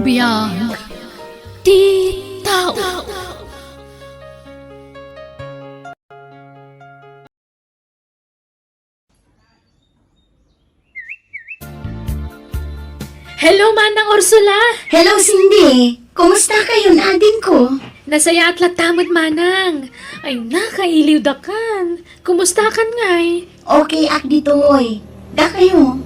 biyag ti tao. Hello, Manang Ursula! Hello, Cindy! Kumusta kayo na ading ko? Nasaya at latamad, Manang. Ay, nakailiw da kan. Kumusta kan ngay? Okay, ak dito, hoy. Da kayo.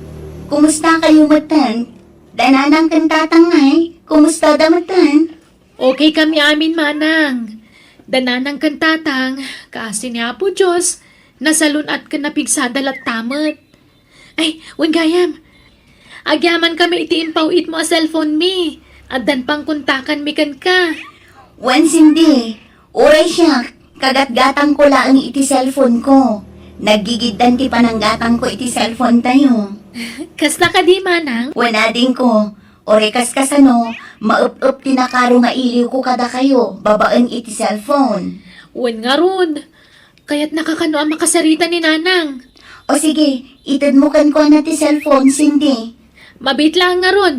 Kumusta kayo matan? Dananang kantatangay. Kumusta da matan? Okay kami amin, Manang. Dananang kantatang, kasi niya po Diyos, nasalun at kanapigsada tamat. Ay, gayam. Agyaman kami itiimpaw it mo a cellphone mi. At dan pang kuntakan mi kan ka. Wan, Cindy. Oray siya. Kagat-gatang ko lang iti cellphone ko. Nagigidan ti pananggatang ko iti cellphone tayo. Kasta ka di, Manang? Wanading ko. Oray kaskasano, maup-up tinakaro nga iliw ko kada kayo. Babaan iti cellphone. Wan nga ron. Kaya't nakakano ang makasarita ni Nanang. O sige, itad mo kan ko na ti cellphone, Cindy. Mabit lang nga ron.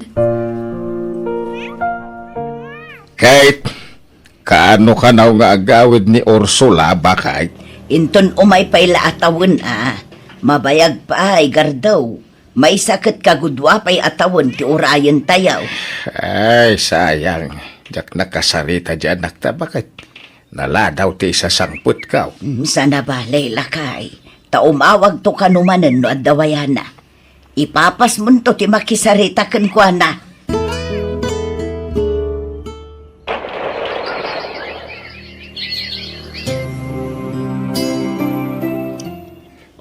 Kahit kaano ka na nga agawid ni Ursula ba kahit? Inton umay paila atawon mabayag pa ay gardaw. May sakit kagudwa pa'y atawon ti urayan tayaw. Ay, sayang. Jak nakasarita dyan nakta bakit? Naladaw ti isasangput ka. Sana ba, Layla kay? Taumawag to kanumanan no adawayana. Ipapas mo to ti makisarita kan kwa na.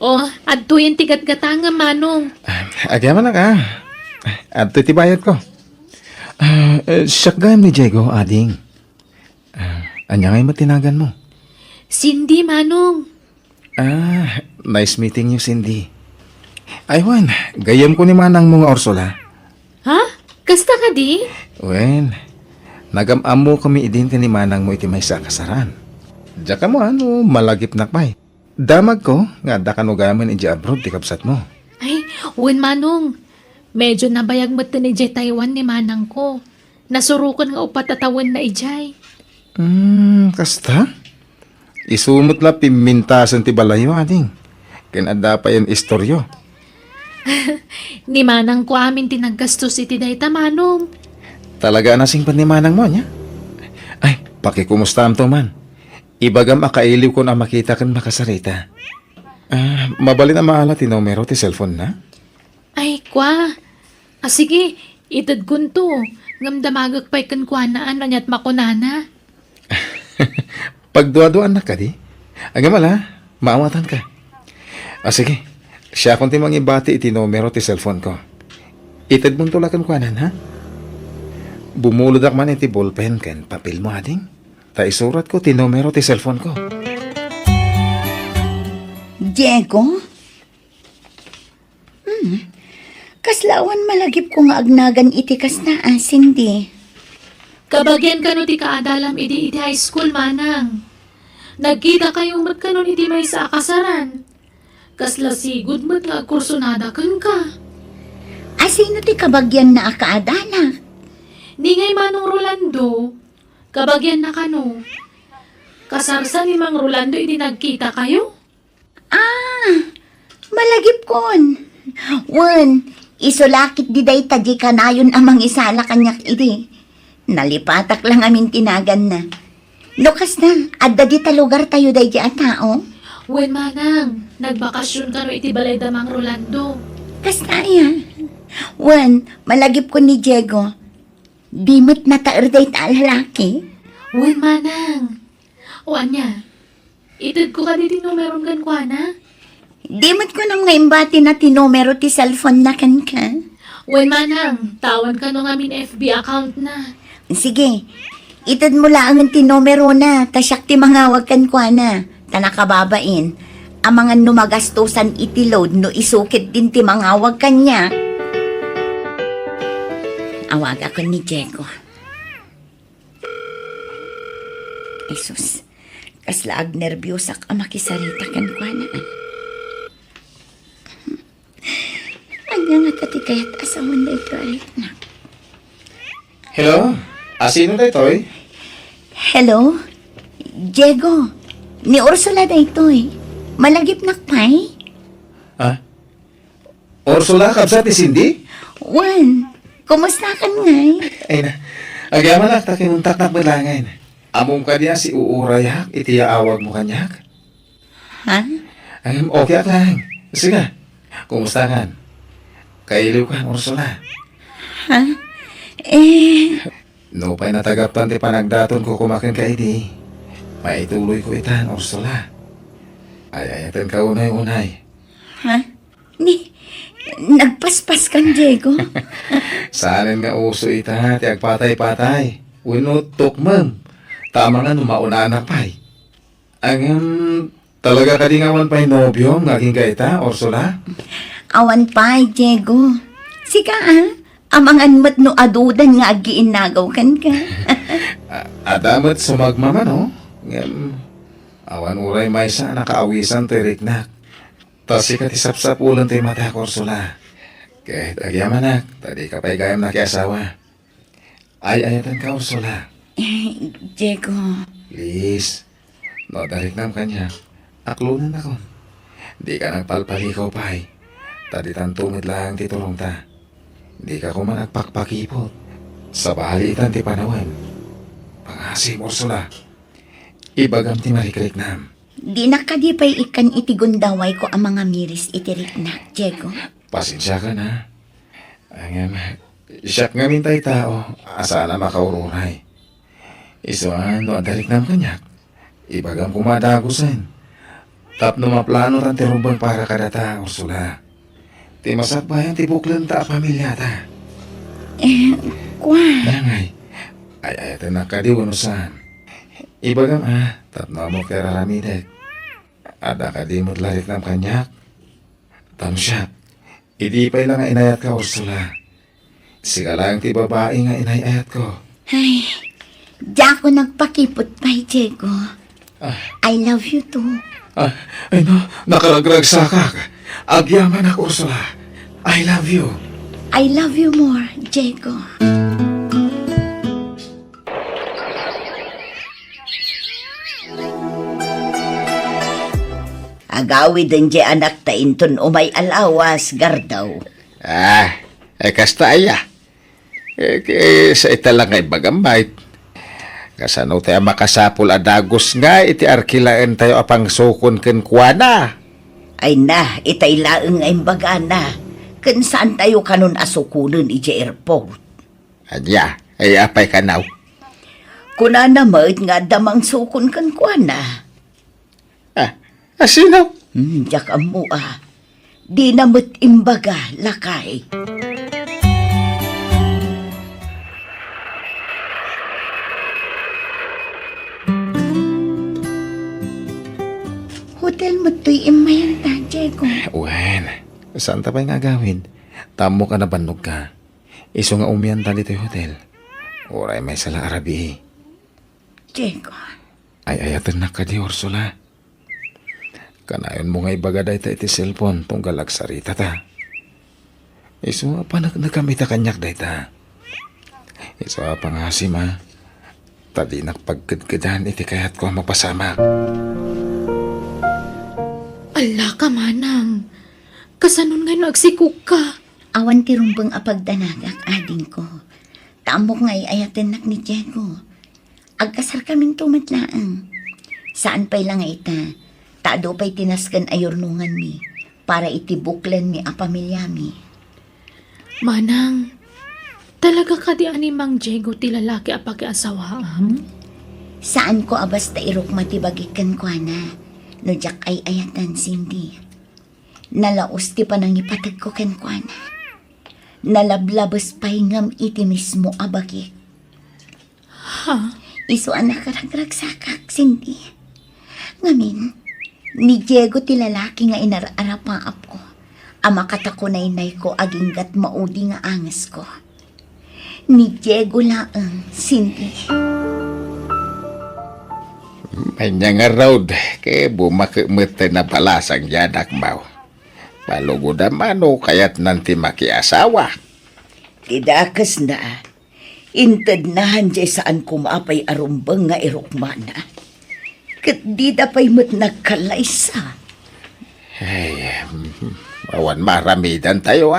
Oh, adto yung tigat-gata nga, Manong. Agyaman na ka. At ti bayad ko. Siyak ni Diego, ading. Anya ngay matinagan mo? Cindy, Manong. Nice meeting you, Cindy. Aywan, gayam ko ni Manang mga Ursula. Ha? Kasta ka di? Wen, nagam-am mo kami idin ka ni Manang mo iti may sa kasaran. Diya ka mo malagip nakpay. Damag ko, nga da kanugaman iti abroad ti kapsat mo. Ay, Manong. Medyo nabayag mo ni Jay Taiwan ni Manang ko. Nasurukan nga upatatawan na ijay. Kasta? Isumot la pimintasan ti balayo, ading. Kinada pa yung istoryo. Ni Manang ko amin tinaggastos iti dayta, Manong. Talaga nasing pa ni Manang mo, niya? Ay, pakikumustam to man. Ibagam akailiw ko na makita kan makasarita. Mabalin na maala ti numero ti cellphone na? Ay, kwa. Sige, itad kunto. Ngamdamagag pa'y kankuanaan na niya't makunana. Pagduaduan na ka di? Agamala, maawatan ka. Sige, siya kung timang ibati iti numero ti cellphone ko. Itad mong tulakan kuanan, ha? Bumulod ak man iti ballpen kan papel mo, ading. Ta isurat ko ti numero ti cellphone ko. Diego? Kaslawan malagip ko nga agnagan iti kasna, Cindy. Kabagyan ka no ti kaadalam iti high school, Manang. Nagkita kayong mat kanon iti may sa akasaran. Kasla sigud mat nga kursunada kan ka. Sino ti kabagyan na akaadala? Ni ngay Manong Rolando, kabagyan na kano. Kasarsa ni Mang Rolando iti nagkita kayo? Malagip kon. Wan, isulakit di day tadi kanayon amang isala kanyak iti. Nalipatak lang amin tinagan na. Lukas na, adda di ta lugar tayo day di tao. Wen, Manang, nagbakasyon ka no iti balay da Mang Rolando. Kastaya. Wan, malagip ko ni Diego. Dimot na taer day ta lalaki. Wen, Manang. O anya, itad ko ka diti numeron gan kwa na? Dimot ko nang nga imbati na tinumero ti cellphone na kan ka. Wen, Manang, tawan ka no ngamin FB account na. Sige, itad mo lang ang tinumero na, tasyak ti mangawag kan kwa na, tanakababain. Ang mga numagastusan iti load no isukit din ti mangawag kanya. Awag ako ni Diego. Jesus, kaslaag nervyosak ang makisarita kan kwa na. Anya nga kati kaya't asawan na ito alit na. Hello? Sino na ito'y? Hello? Diego, ni Ursula na ito eh. Malagip nakpay? Ha? Ursula, kabsat ni Cindy? Juan, kumusta ka ngay? Ay na. Agyaman na, takinuntak na balangin. Among ka niya si Uurayak, itiyaawag mo kanyak. Ha? Okay lang. Sige, kumusta kan? Kailiw ka, Ursula. Ha? Eh, No pa'y natagaptan ti panagdaton ko kumakin ka idi. Maituloy ko itan, Ursula. Ay, ayatan ka unay-unay. ha? Nagpaspas kang Diego? Saanin nga uso ita, ti agpatay-patay. Winutok ma'am. Tama nga numauna na pa'y. Talaga ka di nga wan pa'y nobyo, ngaging ka ita, Ursula? Awan pa, Diego. Sika amangan mat no adudan nga agiinagaw kan ka. Adamat sumagmama, no? Awan uray may sa nakaawisan ti riknak. Tas sikat isapsap ulan ti mata, Ursula. Kahit agyaman tadi ka pa'y gayam na kiasawa. Ay, ayatan ka, Ursula. Diego, Please, no dariknam kanya. Aklunan ako. Di ka nagpalpalikaw pa'y. Tadi tantumit lang ti tulong ta. Di ka ko man nagpakpakipot. Sa bahalitan ti panawan. Pangasim, Ursula. Ibagam ti marikriknam. di nakadipay ikan itigundaway ko ang mga miris itirik na, Diego. Pasensya ka na. Siyak nga mintay tao. Asa na makaururay. Isuan, no dariknam kanyak. Ibagam kumadagusan. Tapno maplano tan ti rumbang para kadata, Ursula. Ti masakbayan ti buklan ta pamilya ta. Kwa, Nangay, ay ayatan na kadiwanusan. Ibagam tapno mo kay raramidek. Ada ka di mo't larik ng kanyak. Tamsyak, idi pa'y lang nga inayat ka, Ursula. Siga lang ti babae nga inayat ko. ay, di ako nagpakipot pa, Diego. I love you too. Ay no, nakaragrag sa kak. Agyaman ako, Ursula. I love you. I love you more, Diego. Agawi din di anak ta inton umay alawas, gardaw. Kasta aya. Sa ita lang ay bagambait. Kasano tayo makasapul adagos nga, iti arkilaan tayo apang sukon ken kuana. Ay na, itay laeng ay bagana. Kan saan tayo kanon asukunan iti airport. Anya, ay apay kanaw. Kuna na maid nga damang sukon kan kuana. Asinaw? Diyak mo Di na mo't imbaga, lakay. Hotel mo to'y imayan ta, Diego. Wen, saan ta pa'y nga gawin? Tamo ka na banog ka. Iso nga umiyan ta dito hotel. Oray may sala arabi. Diego. Ay ayatan na ka di, Ursula. Kanayon mo nga ibagaday ta iti cellphone tunggal agsarita ta. Iso nga pa nagkamita kanyak day ta. Iso nga pangasim Tadi nakpagkadkadan iti kayat ko mapasamak. Ala ka, manang. Kasanon nga nagsikuk ka. Awan ti rumbang apagdanagak ading ko. Taamok nga ayaten nak ni Diego. Agkasar kaming tumatlaang. Saan pa'y lang ita? Tado pa'y tinaskan ayornungan mi. Para itibuklan mi a pamilyami. Manang, talaga ka di animang Diego ti lalaki a pag-asawaam? Saan ko abas ta irok matibagikan ko na? No jak ay ayatan Cindy. Nalaos ti panang ipatag ko ken ko na. Nalablabas pa'y ngam iti mismo abagik. Ha? Iso anak karagrag sakak, Cindy. Ngamin, ni Diego ti lalaki nga inararapaap ko. Ama katakunay-nay ko aginggat maudi nga angas ko. Ni Diego laang, Cindy. May nga road, kaya bumakimit na palasang yanak mau. Palugod mano kaya't nanti makiasawa. Tidakas na. Inted na hanjay saan kumapay arumbang nga irukmana. Kat di da pa'y mat nagkalaysa. Awan maramidan tayo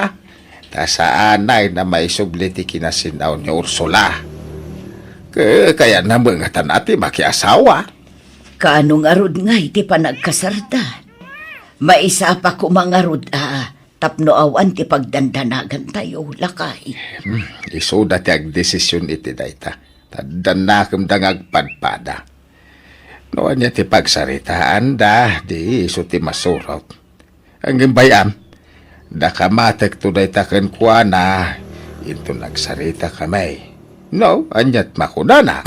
Ta sa anay na may subliti kinasinaw ni Ursula. Kaya naman nga tanati makiasawa. Kanong arod nga iti pa nagkasarda. Maisa pa ko mga arod tapno awan ti pagdandanagan tayo lakay. Isuda ti ag desisyon iti dayta. Taddan na kamdang agpadpada. Noon niya ti pagsaritaan di iso ti masurot. Ang gimbayam, da kamatek to dayta ken kuana, ito nagsarita kamay. No, anyat makunana.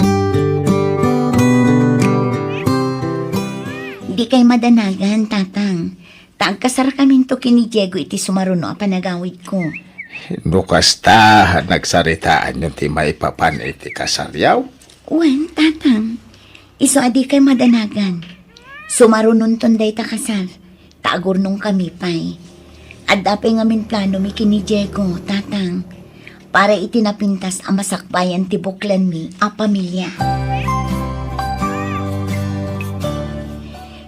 Di kay madanagan, tatang. Tagkasar kami to kini Diego iti sumaruno a panagawid ko. No kasta, nagsaritaan yung ti maipapan iti kasaryaw. Wen, tatang. Iso adi kay madanagan. Sumarunon tonday takasar. Tagur nung kami pay. At dapay ngamin plano mi kini Diego, tatang. Para itinapintas ang masakbayan ti buklan mi a pamilya.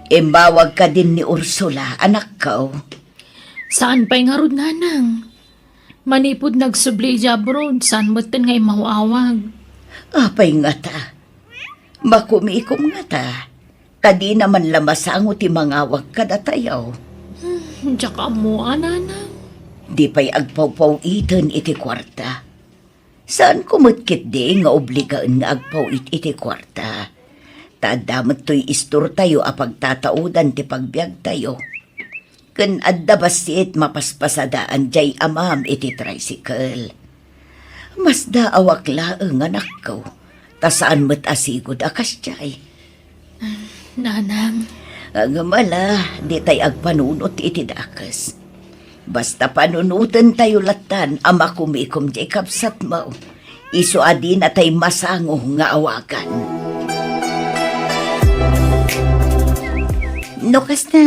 Imbawag ka din ni Ursula, anak ko. Saan pa'y nga rod nanang? Manipod nagsubli abroad, saan mo't nga mauawag? Apay nga ta. Makumikom nga ta. Kadi naman lamasango ti mangawag kadatayaw. Tsaka mo, nanang. Di pa'y agpaw-paw iten iti kwarta. Saan kumutkit di nga obligaan nga agpaw iti kwarta? Tadamot to'y istor tayo apag tataudan ti pagbiag tayo. Kun adda basit mapaspasadaan jay amam iti tricycle. Mas daawak laeng anak ko. Tasaan mo't asigod akas jay. Nanang, Ang mala, di tay agpanunot iti dakas. Basta panunutan tayo latan ama kumikom jay kapsat mo. Iso adi na tay masango nga awagan. No kasta,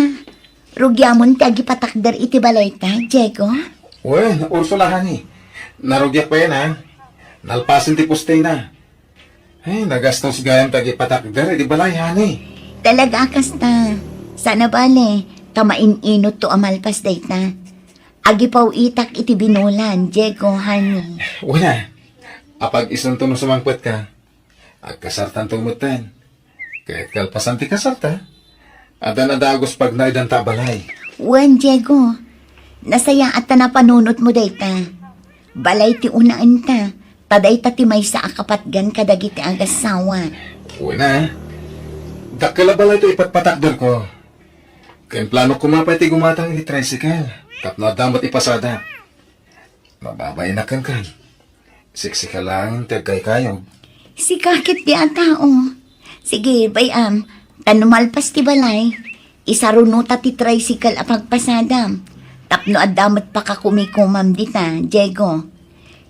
rugyamon ti agipatakder iti balay ta, Diego? Wen, Ursula hani. Narugyak pa yan Nalpasin ti postay na. Ay, nagastos gayam tagi patakder, di balay hani. Talaga kasta. Sana bale, kamain-inot to amalpas dayta. Agipaw itak iti binulan, Diego, honey. Wala. Apag isunto no sumangpet ka. Agkasartan tumutan. Kahit kalpasan ti kasarta. Ada na dagos pag naidan tabalay. Wen, Diego. Nasaya at na panunot mo dayta. Balay ti unaan ta. Taday ta ti may sa akapatgan kadagiti ang asawa. Una. Dakala balay ito ipatpatakder ko. Kaya plano kumapay ti gumatang iti tricycle. Tapno damot ipasada. Mababay na kan. Siksi ka lang, tegay kayo. Si kakit di ang tao. Sige, bayam. Tanumalpas ti balay. Isarunuta ti tricycle a pagpasadam. Tapno adamot pa ka kumikumam dita, Diego.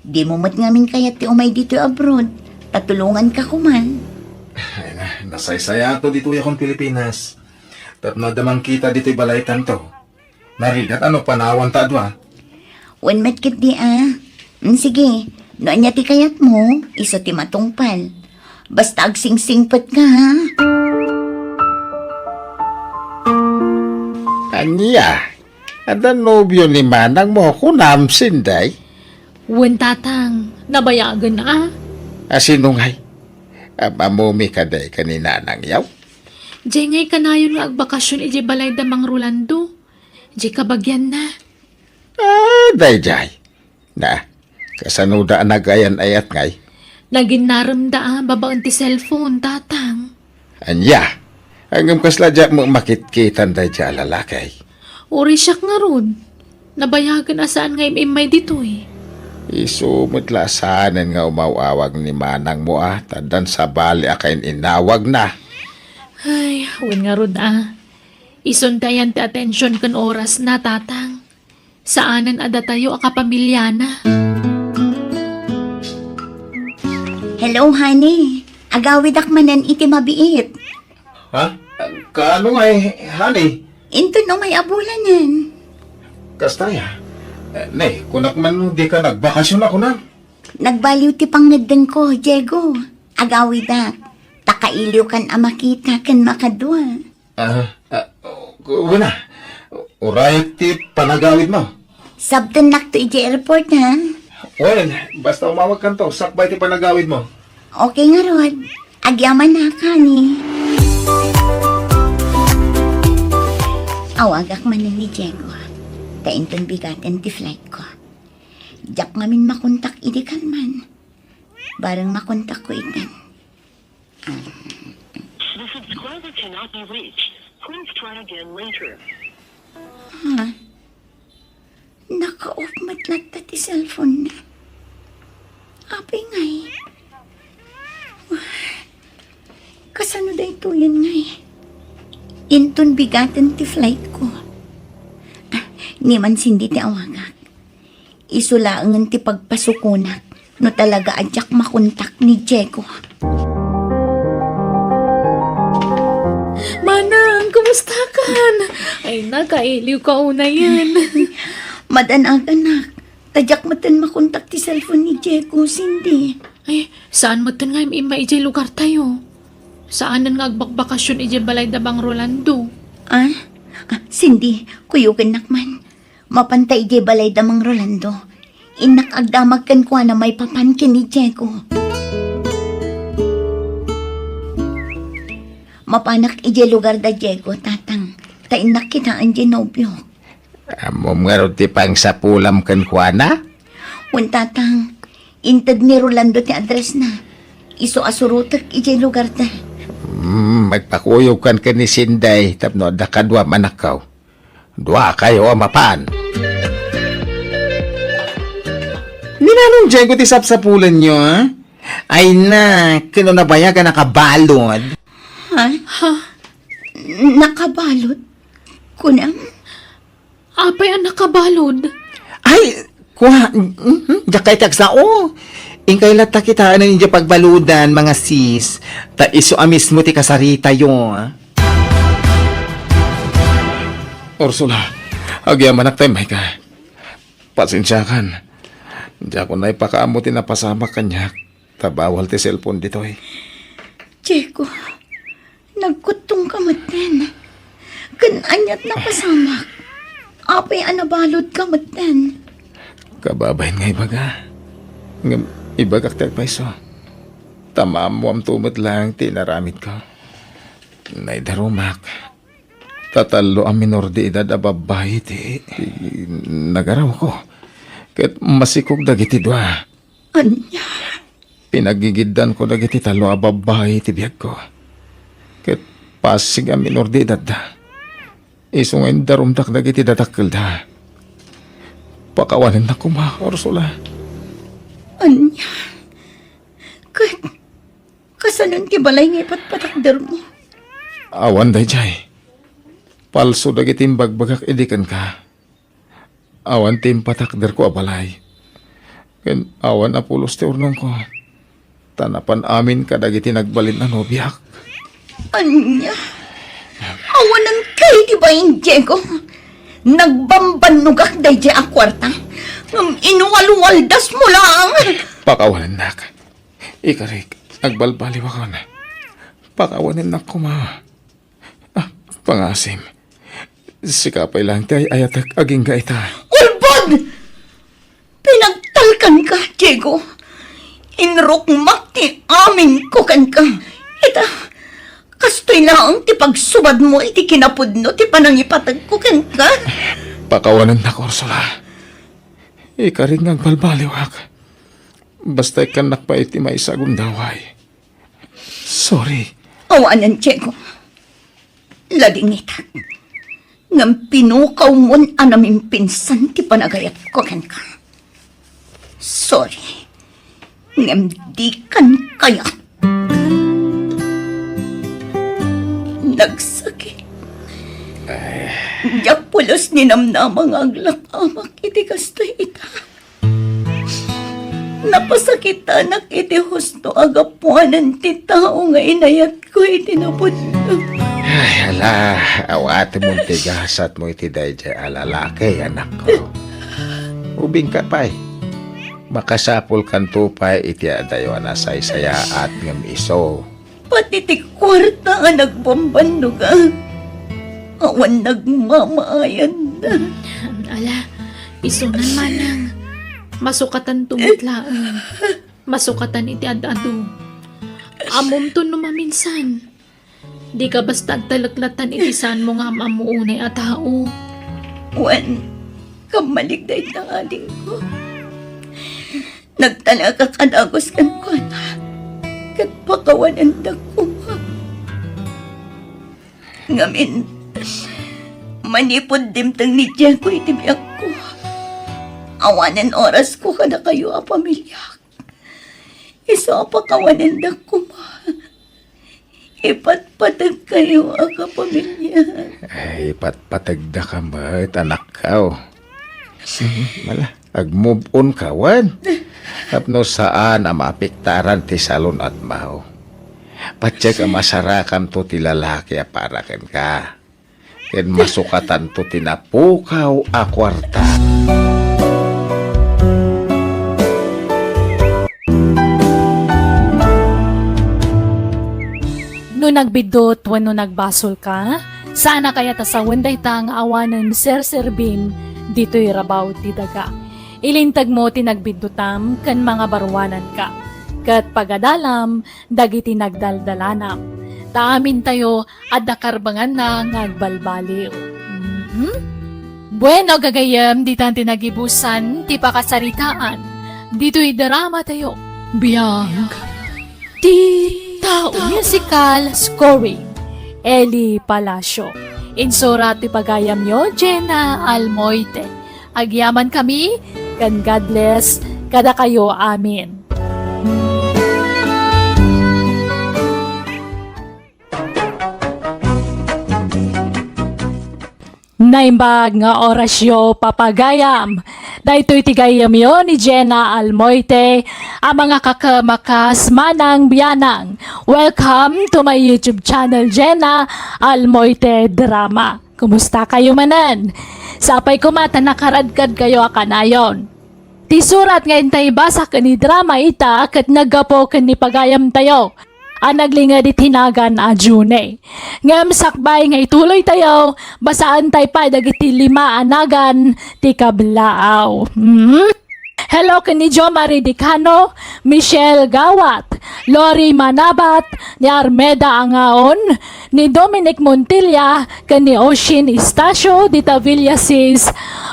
Di mo mat ngamin kaya ti umay dito abroad. Tatulungan ka kuman. Ay na, nasaysaya to dito yakong Pilipinas. Tapno damang kita dito'y balay tanto. Narigat ano panawan ta adwa. Wen matkit di sige, noan niya ti kayat mo, iso ti matungpal. Basta agsingsingpet ka Anya, ada nobyo ni Manang mo ko namsin day. wen tatang, nabayagan na Asinungay, amamumi ka day kanina nang yaw. Diyan ngay kanayon nga agbakasyon iji balay damang Rolando. Diyan kabagyan na. Day jay. Na, kasanuda nagayan ayat ngay. Naging naramda babaon ti cellphone, tatang. Anya, hanggang kasladya mo makitkitan day jay lalakay. Uri siyak nga ron. Nabayagan asaan nga imay dito eh. Isumutla saanan nga umawawag ni Manang mo tadan sa bali akain inawag na. Ay, wen nga ron Isuntayan ti atensyon kan oras na, tatang. Saanan ada tayo akapamilya na. Hello, honey. Agawid akmanan iti mabiit. Ha? Kaano nga honey? Into no may abulanan. Kastaya. Nay, kunak man di ka nagbakasyon ako na. Nagbaliw ti pangnadeng ko, Diego. Agawi da. Takailiw kan amakita kan makadwa. Una, urayat ti panagawid mo. Sabtan nak to iti airport, ha? Well, basta umawag kan to, sakbay ti panagawid mo. Okay nga, Rod. Agyaman na ka ni. Awagak man ni Diego. Tainton bigaten ti flight ko. Diyak ngamin makontak idi kan man. Barang makontak ko ikan. The subscriber cannot be reached. Please try again later. Naka-off matlat ta ti cellphone na. Apay ngay. Kasano da ito yun ngay? Inton bigaten ti flight ko. Ni man sindi ti awagak. Isulaangan ti pagpasukunak no talaga adyak makontak ni Diego. Manang, kumusta kan? Ay, nakailiw ka una yan. Madanag-anak, tadyak matan makontak ti cellphone ni Diego, Cindy. Ay, saan mo nga maijay lugar tayo? Saanan nga agbakbakasyon ijay balay da bang Rolando? Cindy, kuyugan nakman. Mapantay di balay damang Rolando. Inak agdamag kan kwa na may papankin ni Diego. Mapanak ije lugar da Diego, tatang. Tainak kita ang nobyo. Amom nga ro ti pang sapulam kan kuana? Un tatang, intad ni Rolando ti address na. Iso asurutak ije lugar da. Magpakuyog kan ni Sinday tapno da kadwa manakaw. Dua kayo mapan. Ninanong Diego ti sapsapulan nyo, ha? Ay na, kino na baya ka nakabalod? Ha? Nakabalot? Kunam? Apay ang nakabalod. Ay, jakay tagsao. Ingkay lata kita na ninyo pagbaludan, mga sis. Ta iso amis mo ti kasarita yo, ha? Ursula, agyaman tayo may ka. Pasensya kan. Di ako na ipakaamuti na pasama kanya. Tabawal ti cellphone dito eh. Diego, nagkutong kamaten. Kananyat na pasamak. Apay anabalot kamaten. Kababayin nga ibaga. Ngam, ibagak tayo pa iso. Tama mo ang tumot lang tinaramit ko. Naidarumak. Tatalo ang minor de edad a babae ti nagaraw ko. Kat masikog dagiti dua. Anya? Pinagigiddan ko dagiti talo a babae ti biyag ko. Kat pasig ang minor de edad da. Isungayin darumdak dagiti datakkel da. Pakawanin na kuma, Ursula. Anya? Kasanon ti balay nga ipatpatakder mo? Awan day jay. Palso dagiti bagbagak idikan ka. Awan tim patakder ko abalay. Ken awan apulos ti urnong ko. Tanapan amin ka dagiti nagbalin na nobiyak. Anya? Awanan kay di ba yung Diego? Nagbambanugak day di akwarta. Inuwaluwaldas mo lang. Pakawanin nak. Ikarik, nagbalbaliw ako na. Pakawanin nak ko ma. Pangasim. Sikapay lang tayo ayatak aging gaita. Ulbod! Pinagtalkan ka, Diego. Inrukmak ti amin ko kan ka. Ita, kastoy lang ti pagsubad mo iti kinapudno ti panangipatag ko kan ka. Pakawanan na ko, Ursula. Ikaring ang balbaliwak. Basta ikanak pa iti may sagundaway. Sorry. Awanan, Diego. Ladingita. Ngam pinukaw mon anaming pinsan ti panagayat ko kan ka. Sorry. Ngam di kan kaya. Nagsakit. Diyapulos ni namnamang aglak-amak iti kastoy ita. Napasakitan iti husto agapuanan ti tao nga inayat ko iti napudno. Ay, ala, awati mong tigasat mo iti dayjay alalaki, anak ko. Ubing ka pa eh. makasapol kan tupay iti adayo na saysaya at ngam iso. Pati ti kwarta nga nagbambando ka. Awan nagmamaayan na. Ala, isunan manang. Masukatan tumutlaan. Masukatan iti ad-ado. Amom to numaminsan. Di ka basta talaklatan iti saan mo nga amamuunay at tao. Wan, kamaligday na aling ko. Nagtalaga ka dagos kan ko na. Kat pakawanan na ko. Ngamin, manipod dimtang ni Diyan ko itibiyak ko. Awanan oras ko ka na kayo a pamilya. Isa pakawanan na ko ma. Ipatpatag kayo a kapamilya. Ay, patpatagda ka ba't anak ka, Mala, ag-move on ka, wan. Tapno saan ang maapektaran ti salon at maho. Patsyak ang masarakan to ti lalaki a para ken ka. Ken masukatan to tinapukaw a kwarta. No nagbidot wenno nagbasol ka, sana kaya ta sa wenday ta nga awanan serserbin dito'y rabaw ti daga. Ilintag mo ti nagbidutam kan mga barwanan ka. Kat pagadalam, dagiti nagdaldalanam. Taamin tayo at nakarbangan na ngagbalbaliw. Bueno gagayam, di tanti nagibusan, ti pakasaritaan. Dito'y drama tayo. Biyang. Ti tao musical scoring. Eli Palacio. Insurat ti pagayam yo, Jenna Almoite. Agyaman kami, kan God bless, kada kayo, amin. Naimbag nga orasyo papagayam. Daytoy tigayam yo ni Jenna Almoite, ang mga kakamakas manang biyanang. Welcome to my YouTube channel, Jenna Almoite Drama. Kumusta kayo manan? Sapay kumata nakaradkad kayo akanayon. Ti surat ngayon tayo basa ka ni drama ita kat nagapo ka ni pagayam tayo. Anaglinga di tinagan a June. Ngam sakbay nga ituloy tayo, basaan tayo pa dagiti 5 anagan ti kablaaw. Hello kani Jo Marie Dicano, Michelle Gawat, Lori Manabat, ni Armeda Angaon, ni Dominic Montilla, kani Ocean Estacio, di Tavillasis,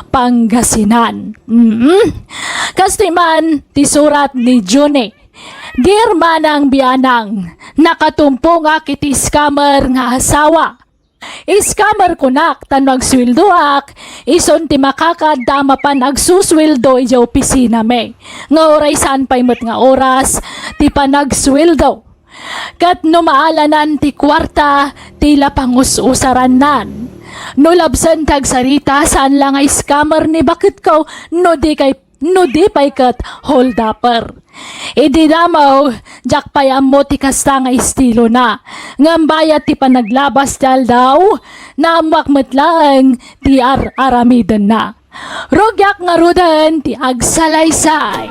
Pangasinan. Kastiman, ti surat ni June. Dear manang biyanang, nakatumpo nga kiti scammer nga asawa. Scammer kunak tan magswildoak, ison ti makakadama pa nagsuswildo ija opisina me. Nga oray saan pa imot nga oras, ti pa nagswildo. Kat no maalanan ti kwarta, tila pangus-usaran nan. No labsan tag sarita saan lang ay scammer ni bakit ko, no di pay kat hold upper. Idi damaw, jak payam mo ti kasta nga estilo na. Ngambaya ti panaglabas dal daw, na makmatlang ti aramidan na. Rugyak nga rudan ti agsalaysay.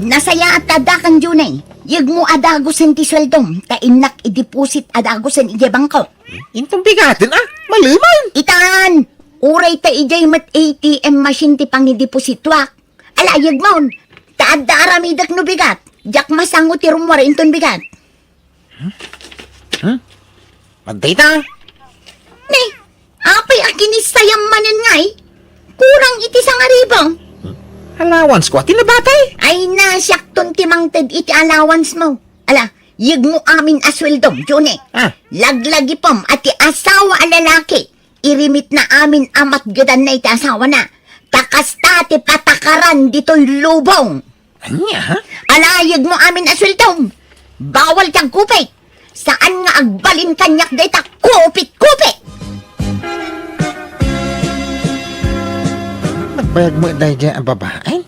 Nasaya at tadakan Junay. Yag mo adagosan ti sweldom, kainak i-deposit adagosan ija bangko. Intong bigatin maliman. Itan! Uray ta ijay mat ATM machine ti pangidepositwak. Alayag maun, taada aramidak no bigat. Jak masango ti rumwar inton bigat. Magday ta. Ne, apay akinis sayang manen ngay. Kurang iti sangaribang. Allowance ko, tinabatay. Ay nasyakton ti mangted iti allowance mo. Ala, yag mo amin asweldom, June. Laglagi pom at ti asawa a lalaki. Irimit na amin amat gadan na iti asawa na. Takasta ti patakaran dito'y lubong. Anya, ha? Alayag mo amin asweldom. Bawal kang kupit. Saan nga agbalin kanyak dayta kupit-kupit. Nagbayag mo dahil dyan ang babae?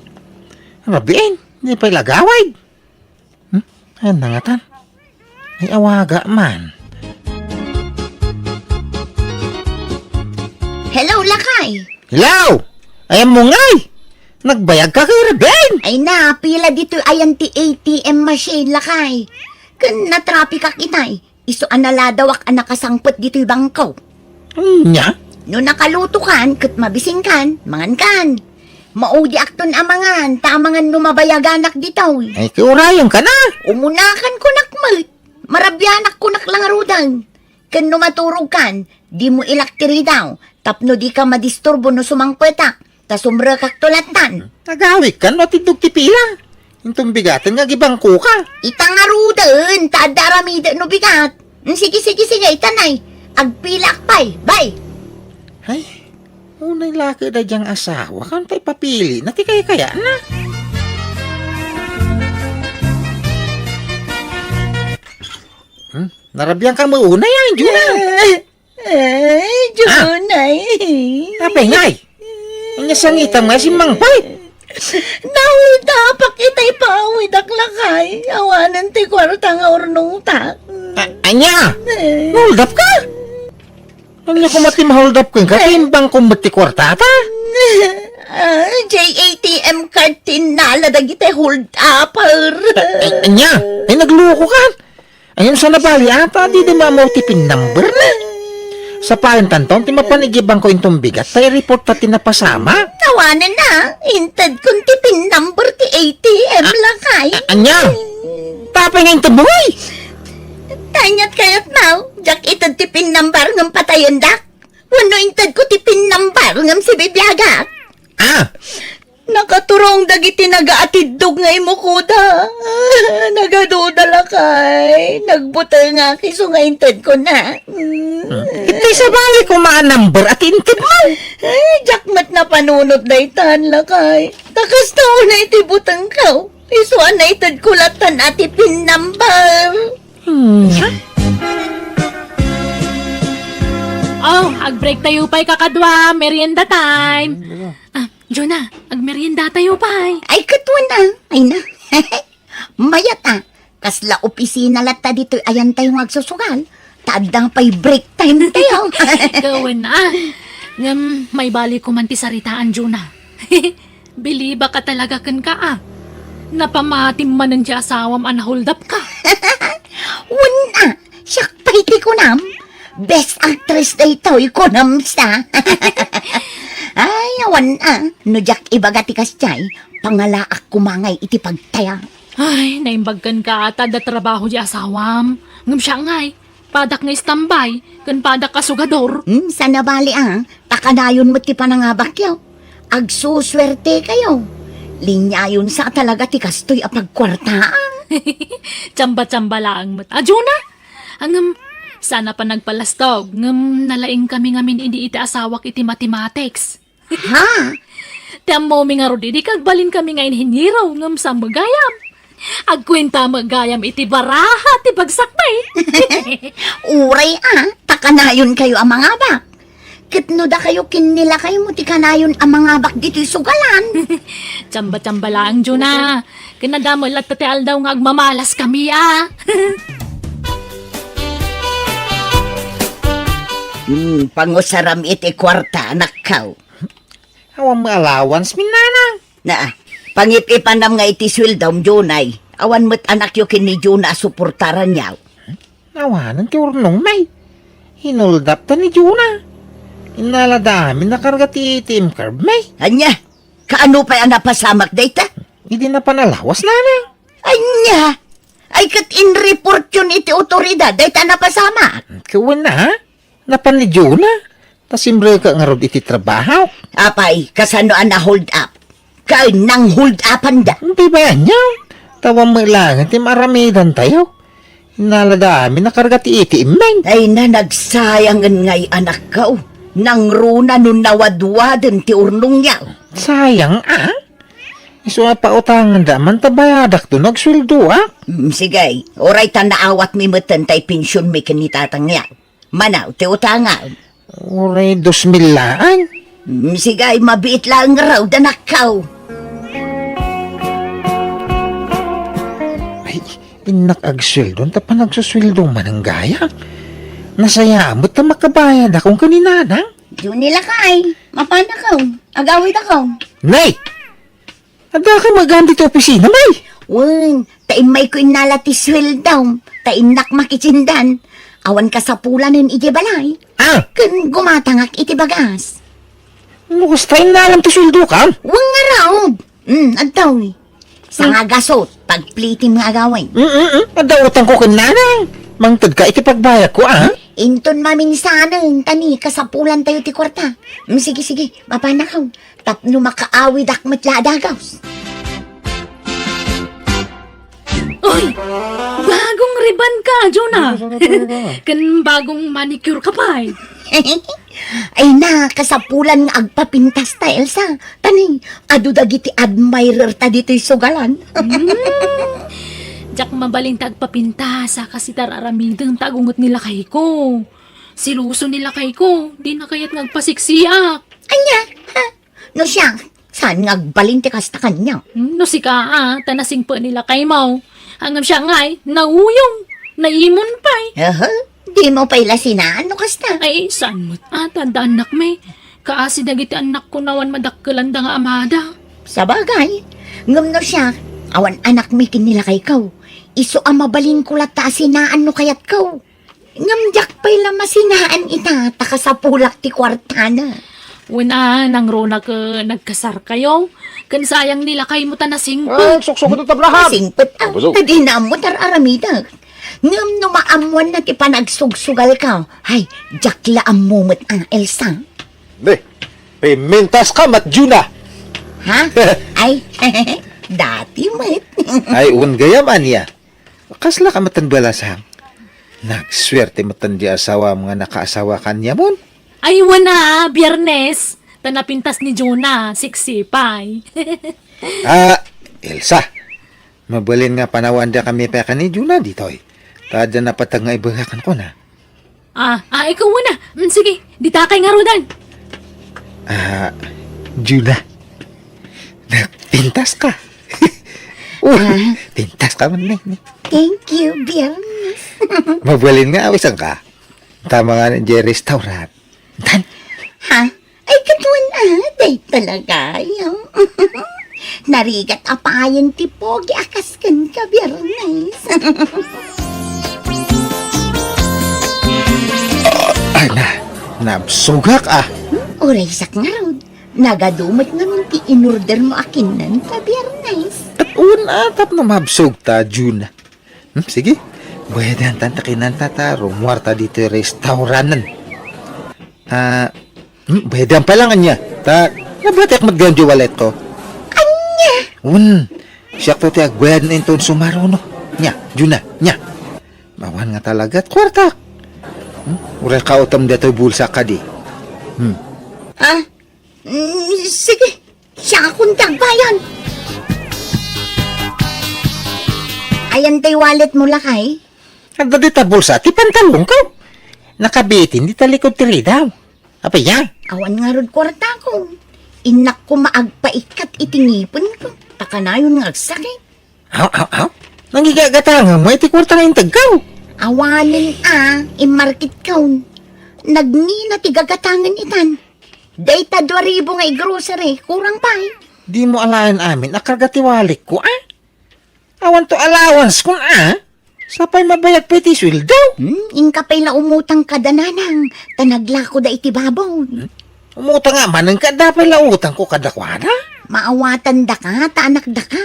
Rabiin, hindi pa'y lagaway. Ayun na nga tan. Ay awaga man. Hello, Lakay. Hello! Ayan mo ngay! Nagbayag ka kay Rebeng! Ay na, pila dito ayan ti ATM machine, Lakay. Kan na-traffic ak inay. Iso analadawak ang nakasangpot dito yung bangko. Nya? No nakaluto kan, kat mabising kan, mangan kan. Maudi akton amangan, tamangan lumabayaganak dito. Ay, kiurayan ka na! Umunakan ko nakmat. Marabyanak ko naklangarudan. Kan numaturog kan, di mo ilaktiri daw. Tapno di ka madisturbo no sumangpetak. Ta sumra kak tulatan. Nagawik ka no tindog tipila. Itong bigatan nga gibangko ka. Itangarudan, tadaramida no bigat. Sige, itanay. Agpilak pa'y, bye. Ay, unay laki na diyang asawa. Kan pa'y papili na ti kaya na. Narabyan kang mauna yan, Juna. Ay, Junay. Apay ngay. Ang nasangitan nga si Mang Pai. Nauldapak itay paawid ak lakay. Awanan ti kwarta nga ornong ta. Anya, hold up ka. Ano ko mati ma-hold up ko yung katimbang ko mati kwartata? JATM card tinaladag itay hold upper. Anya, ay nagluko ka. Ayun sa nabali ata, di di mamotipin number na. Sa palantanton, ti mapanigibang ko itong bigat, tayo report pati napasama. Tawanan na. Intad kung tipin number ti ATM lakay. Anya, tapay nga itong buhay. Tanyat kayat now. Jak itad tipin number ng patayon dak. Wano intad ko tipin number ng si bibiyagak. Ah, Nakaturong dagiti nagaatidog nga imo kuda. Nagaduda lakay. Nagbuta nga kiso nga intad ko na. iti sa bali ko mga number at intid mo. Ay, jakmat na panunod na itan lakay. Takas tao na iti butang kaw. Isuan na itad kulatan at ipin number. Oh, ag-break tayo pa'y kakadwa. Merienda time. Jonah, ag-merienda tayo pa'y. Ay, katwan na. Ay na. Mayat Kasla opisina lata dito ayan tayong agsusugal. Tadang pa'y break time tayo. Gawin na. May bali ko man ti saritaan, Jonah. Biliba ka talaga kan ka Napamatim man ng asawam an hold up ka. Wala. Siyak pa'y ti kunam. Best actress na ito, ikunam sa. Ay, awan No jak ibagati kasyay, pangalaak kumangay iti pagtaya. Ay, naimbagkan ka ata da trabaho di asawam. Ngam siya ngay. Padak nga istambay, kan padak kasugador. Sana bali takanayon mo ti panangabak yaw. Agsuswerte kayo. Linyayon sa talaga ti kastoy apagkwartaan. Tsamba-tsamba lang mat. Jonah! Hangam, sana pa nagpalastog. Ngam, nalaing kami ngamin hindi iti asawak iti mathematics. Ha? Tamo mi nga rodi, di kagbalin kami nga inhinyero ngam sa magayam. Agkwenta magayam iti baraha, ti bagsakbay. Uray takanayon kayo ang mga bak. Kitno da kayo kinila kayo mo ti kanayon ang mga bak dito'y sugalan. Tsamba-tsamba lang, Jonah. Kinadamo lahat tati aldaw nga agmamalas kami, Pangusaram iti kwarta, nakaw. Awang mga allowance, minanang. Na, pangipipanam nga iti swildam, Junay. Awan mo't anak yu kini Juna suportaran yaw. Nawanan ti urnong may. Hinold up ta ni Juna. Inaladami nakarga ti ATM card may. Anya, kaano pa ang napasamak data? Hindi na panalawas na na. Anya, ay kat in-report yun iti otoridad, data napasamak. Kawan na ha? Napan ni Juna. Tasimbre ka nga rod iti trabaho. Apay, kasano ang na-hold up? Kain nang hold upan da. Hindi ba yan yaw? Tawang mailangan ti maramidan tayo. Inaladami nakarga ti ATM may. Ay na nagsayangan ngay anak ka. Nang runa nun nawadwadan ti urnong yaw. Sayang Iso pa utangan daman tabayadak to nagsweldo Sige, oray ta naawat mi matan tay pensyon mi kanitatang yaw. Manaw, ti utangan. Oray 2,000 laan. Sige, mabiit lang raw danak ka. Ay, inakagsweldo. Ta pa nagsusweldo man ang gaya. Nasayamot na makabayad akong kaninanang. Diyo nila kay. Mapana ka. Agawid ako. Nay! Ada ka magamit sa opisina, Nay! Wen, taimay ko inalatiswil daw. Tainak makitsindan. Awan ka sa pulanin iti balay. Ah! Kun gumatangak iti bagas. Mukustay na alam to sweldo ka? Wang nga raw. Adaw eh. Sa nga gasot, pagplitin mga agawin. Ada utang ko kananang. Mangtad ka iti pagbayad ko, ah? Inton maminsanan, tani, kasapulan tayo ti kwarta. Sige, sige, mapana ka. Tapno makaawid akmat ladagaws. Uy! Bagong ribbon ka, Jonah! Kan bagong manicure ka pa eh. Ay na, kasapulan nga agpapintas ta, Elsa. Tani, adu dagiti admirer ta dito'y sugalan. Diyak mabaling tagpapinta sa kasitar aramidang tagungot nila kay ko. Siluso nila kay ko, di na kaya't nagpasiksiyak. Anya, ha? No siya, saan nga agbalin ti kasta kanya? No si ka, tanasing po nila kay Mau. Hanggang siya nga'y, nauyong, naimon pa'y. Di mo pa ilasinaan, no kasta? Ay, saan mo't tanda anak may. Kaasi dagiti anak ko nawan madakkelan da nga amada. Sa bagay, ngam no siya, awan anak mi kin nila kay kaw. Iso ang mabalin ko lata sinaan no kayat kaw. Ngam jak pa'y lamasinaan ita, takasapulak ti kwartana. Wala, nang rona ka nagkasar kayo. Kan sayang nila kay mo tanasing po. Suksok ito tablahan! Singpet ang Busog. tadi na mo tar aramida. Ngam no maamuan na ti panagsugsugal ka. Hay, jakla ang mumot ang Elsa. Be, pimentas ka, Matjuna! Ha? Ay, dati met. Ay, un gayaman niya. Kasla ka matanbalasang. Nagswerte matandi asawa mga nakaasawa kanya mon. Ay, wana, biyernes. Tanapintas ni Jonah, siksipay. Elsa. Mabalin nga panawan da kami pa ka ni Juna dito eh. Tada na patag nga ibangakan ko na. Ikaw muna. Sige, ditakay nga rodan. Juna. Nagpintas ka. Pintas ka man na. Thank you, Biyernes. Mabalin nga awisan ka. Tama nga ng restaurant. Dan, Ha? Ay, katuan day talaga. Narigat apayan ti Pogi akaskan ka, Biyernes. ay nabsugak ah. Oray sak nga raw. Nagadumot naman ti in-order mo akinan ka, Biyernes. At atap na mabsug ta, Juna. Sige, bayadan tantakinan tataro. Muarta dito yung restaurantan. Bayadan pa lang anya. Nabatik mag-ganjo wallet ko. Anya? Siyak to ti agbayad na inton sumaro, no? Nya, Juna, nya. Mawan nga talaga at kwarta. Uray ka utam dito bulsa ka di. Sige, siya akong tagbayan. Ayan tay wallet mo lakay. Anda di ta bulsa, ti pantalong ka. Nakabitin, di talikod ti daw. Apa yan? Awan nga rod kwarta ko. Inak ko maagpaikat itingipon ko. Takanayon nga agsakit. Aw. Nangigagatang mo, iti kwarta nga yung tagkaw. Awanin imarket kaun. Nagnina ti gagatangan itan. Dayta 2,000 nga grocery, kurang pa eh. Di mo alayan amin, akargatiwalik ko, Awan to allowance kung, Sapay mabayag pa iti sweldo. Ingka pa'y na umutang kadananang, tanagla ko da iti babaw. Umutang nga man, ka dapat lautang ko kadakwana. Maawatan da ka, taanak da ka.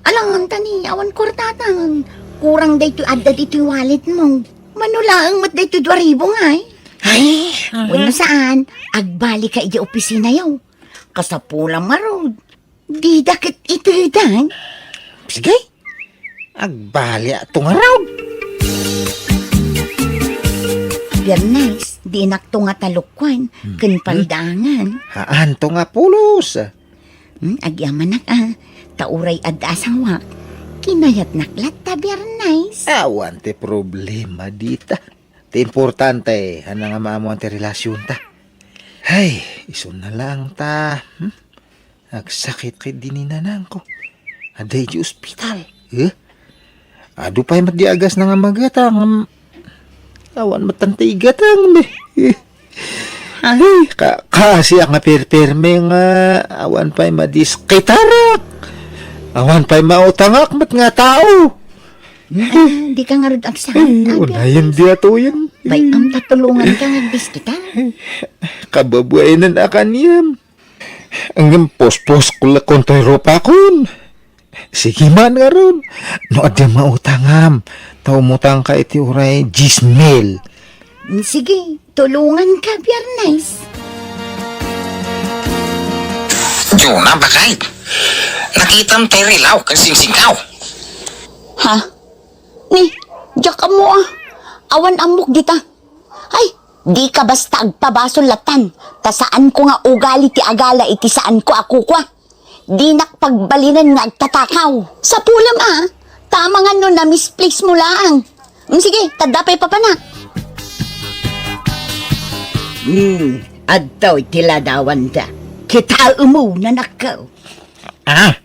Alangan tani, awan kortatan. Kurang da ito adda dito wallet mo. Manulaang mat da ito 2,000 nga eh. Ay, Wala saan, agbali ka iti opisina yaw. Kasapulang marod. Di dakit ito dan. sige. Agbali atong araw. Biyernes, di nakto nga talukwan, kanpaldangan. Haan to nga pulos. Agyaman na tauray adda asawak. Kinayat naklat ta, Biyernes. Awan te problema dita. Te importante, nga maamuan te relasyon ta. Ay, isun na lang ta. Nagsakit kay dininanang ko. Aday di ospital. Ado pa'y madiagas na nga magatang. Awan matantigatang. Ay, kasi ang pirpirme nga awan pa'y madiskitarak. Awan pa'y mautangak mat nga tao. Di ka nga rin ang Ay, unayan di ato yan. Bay, ang tatulungan ka nga biskita. Kababuenan akan yan. Ang pospos ko lakon to'y ropa kon. Sige man nga ron. No adya mautangam. Taumutang ka iti uray gismel. Sige, tulungan ka, Biyernes. Juna, bakit? Nakita mo tayo rilaw kang singsingaw. Ha? Ni, diyak ka mo ah. Awan amok dita. Ay, di ka basta agpabasolatan. Ta saan ko nga ugali ti agala iti saan ko ako kwa. Di nakpagbalinan nga agtatakaw. Sa pulam ah. Tama nga no na misplace mo lang. Sige, tadapay pa na. Adto tiladawan ta. Kita na nakaw. Ah,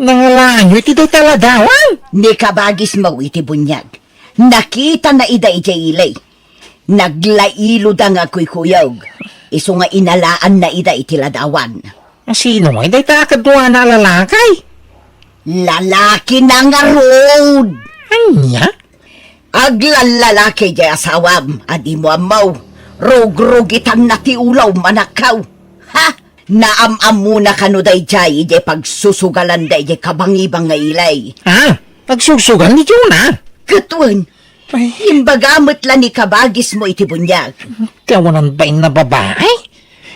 nangalanyo iti daw taladawan. Ni kabagis mo iti bunyag. Nakita na ida iti ilay. Naglailo da nga kuy kuyog. Iso nga inalaan na ida iti ladawan. Sino nga day takadwa na lalakay? Lalaki na nga road. Anya? Aglalalaki jay asawam. Adi mo amaw. Rog-rog itang natiulaw manakaw. Ha? Naam-am muna kano day jay jay pagsusugalan day jay kabangibang nga ilay. Ah, pagsusugan ni Juna. Katuan, imbagamot lang ni kabagis mo iti bunyag. Kawanan ba na babae?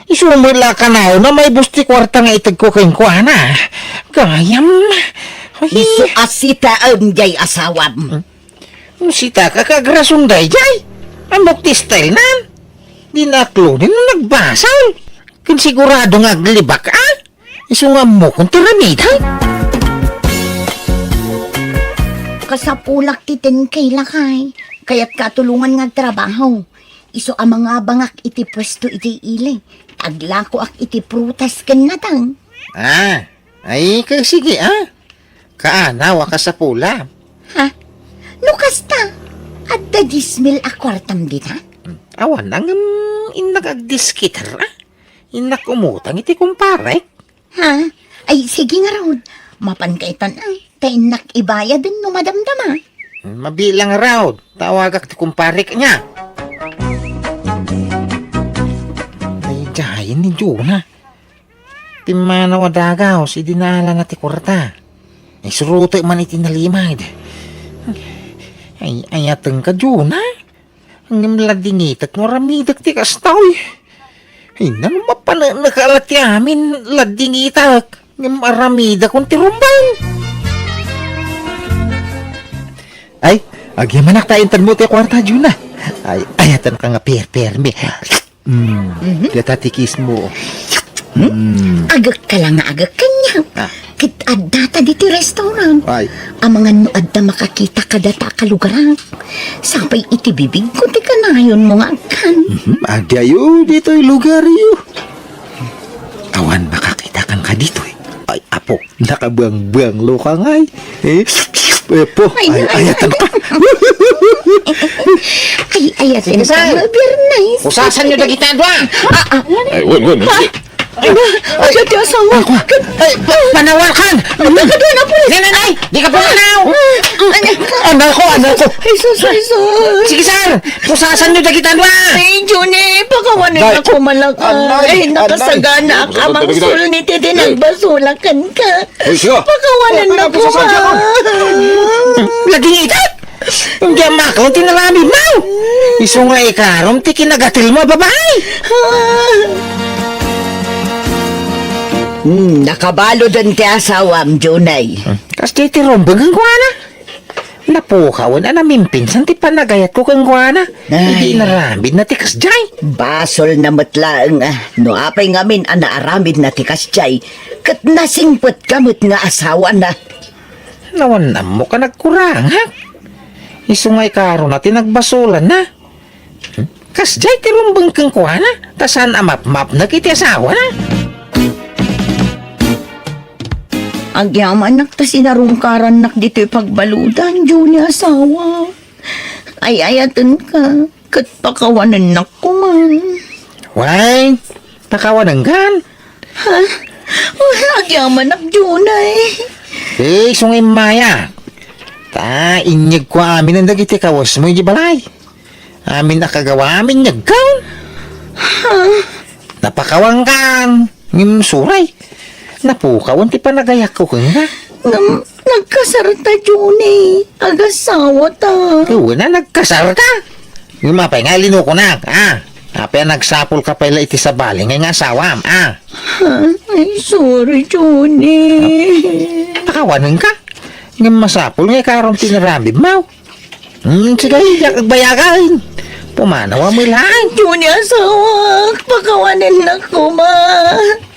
Isumula ka na na may busti kwarta nga itag ko kayong kuana. Kayam. Isu asitaan jay asawam. Sita ka kagrasunday jay. Amok ti style nan. Di naklo din nung nagbasal. Kan sigurado nga aglibak ah. Isu nga mo kung tiramidan. Kasapulak titin kay lakay. Kaya't katulungan nga trabaho. Iso ang mga bangak iti pwesto iti ile. Aglako ak iti prutas ken natang. Ah, ay sige ah. Kaanawa ka sa pula. Ha? Lukas ta. At da dismil a kwartam dita? Awan ang inagagdiskitar ah. Inak umutang iti kumpare. Ha? Ay, sige nga raw. Mapan kaitan ay. Tainak ibaya din no madamdama. Mabilang raw. Tawagak ti kumpare ka niya. Ay, jayan ni Juna. Timanaw adagaw si dinala na ti kurta. Ay, suruto man iti nalimad. Ay, ayateng ka Juna. Ang ladingitat mo ramidak ti kastaw. Ay, nang mapanakalat ti amin ladingitak. Ng maramida kong tirumbang. Ay, agyaman taintan mo ti kwarta, Juna. Ay, ayatan ka nga permi. Gatatikis mo. Agak ka lang nga agak kanya. Ah. Kit adata di ti restaurant. Ay. Ang mga no adda makakita ka data ka lugaran. Sapay iti bibig ko ti kanayon mo nga kan. Agyayo, dito'y lugar yo. Awan, makakita kang ka dito eh. Ay, apo, nakabuang-buang lo ka nga eh. Po, ayatan ka. Ayatin ka nga, Bernays. Usasan nyo na kita doon. Ay, wan. Ay, asawa. Ay, panawakan! Nanay, di ka pumanaw! Anak ko. Ay, sus. Sige, sir! Usasan nyo na kita doon! Ay, Johnny, pakawanin Day. ako malakay. Ay, nakasagana Anay. ang amang sulnit, tinagbasulakan ka. Ay, siya. Pakawanan ako, ha. Laging ikat! Hindi ang makaw, tinalamid mo! Iso nga ikarom, ti kinagatil mo, babae! Nakabalo din ti asawam, Junay. Kasi ti rombag ang guana. Napukawan na namin pinsan ti panagayat ko kang guana. Ay. Hindi narambid na ti kasjay. Basol na matlaang no apay ngamin ang naaramid na ti kasjay. Kat nasingpot kamot nga asawa na. Nawanam mo ka nagkurang, ha? Iso nga ikarom na tinagbasulan na. Kasjay ti rombang kang guana. Tasan amap-map na kiti asawa na. Ang yaman nak ta sinarungkaran nak dito'y pagbaludan, Johnny asawa. Ay, ayatan ka. Kat pakawanan nak ko man. Why? Nakawananggan. Agyaman ak Junay. Sungay maya. Ta, inyag ko amin ang dagiti kawas mo yung balay. Amin nakagawa amin nyagkaw. Napakawangkan. Ngim suray. Napukawan ti panagayak ko kung nga. Nagkasarta Junay. Agasawa ta. Kaya na nagkasar ka. Ngim mapay nga lino ko na. Apay nagsapol ka pala iti sa bali. Ngay nga sawam. Ay, sorry Junay. Nakawanan ka. Ngim masapol ngay karong tinarami mau. Sige, bayagan. Pumanawa mo lang. Junay, asawa. Pakawanin na ko ma.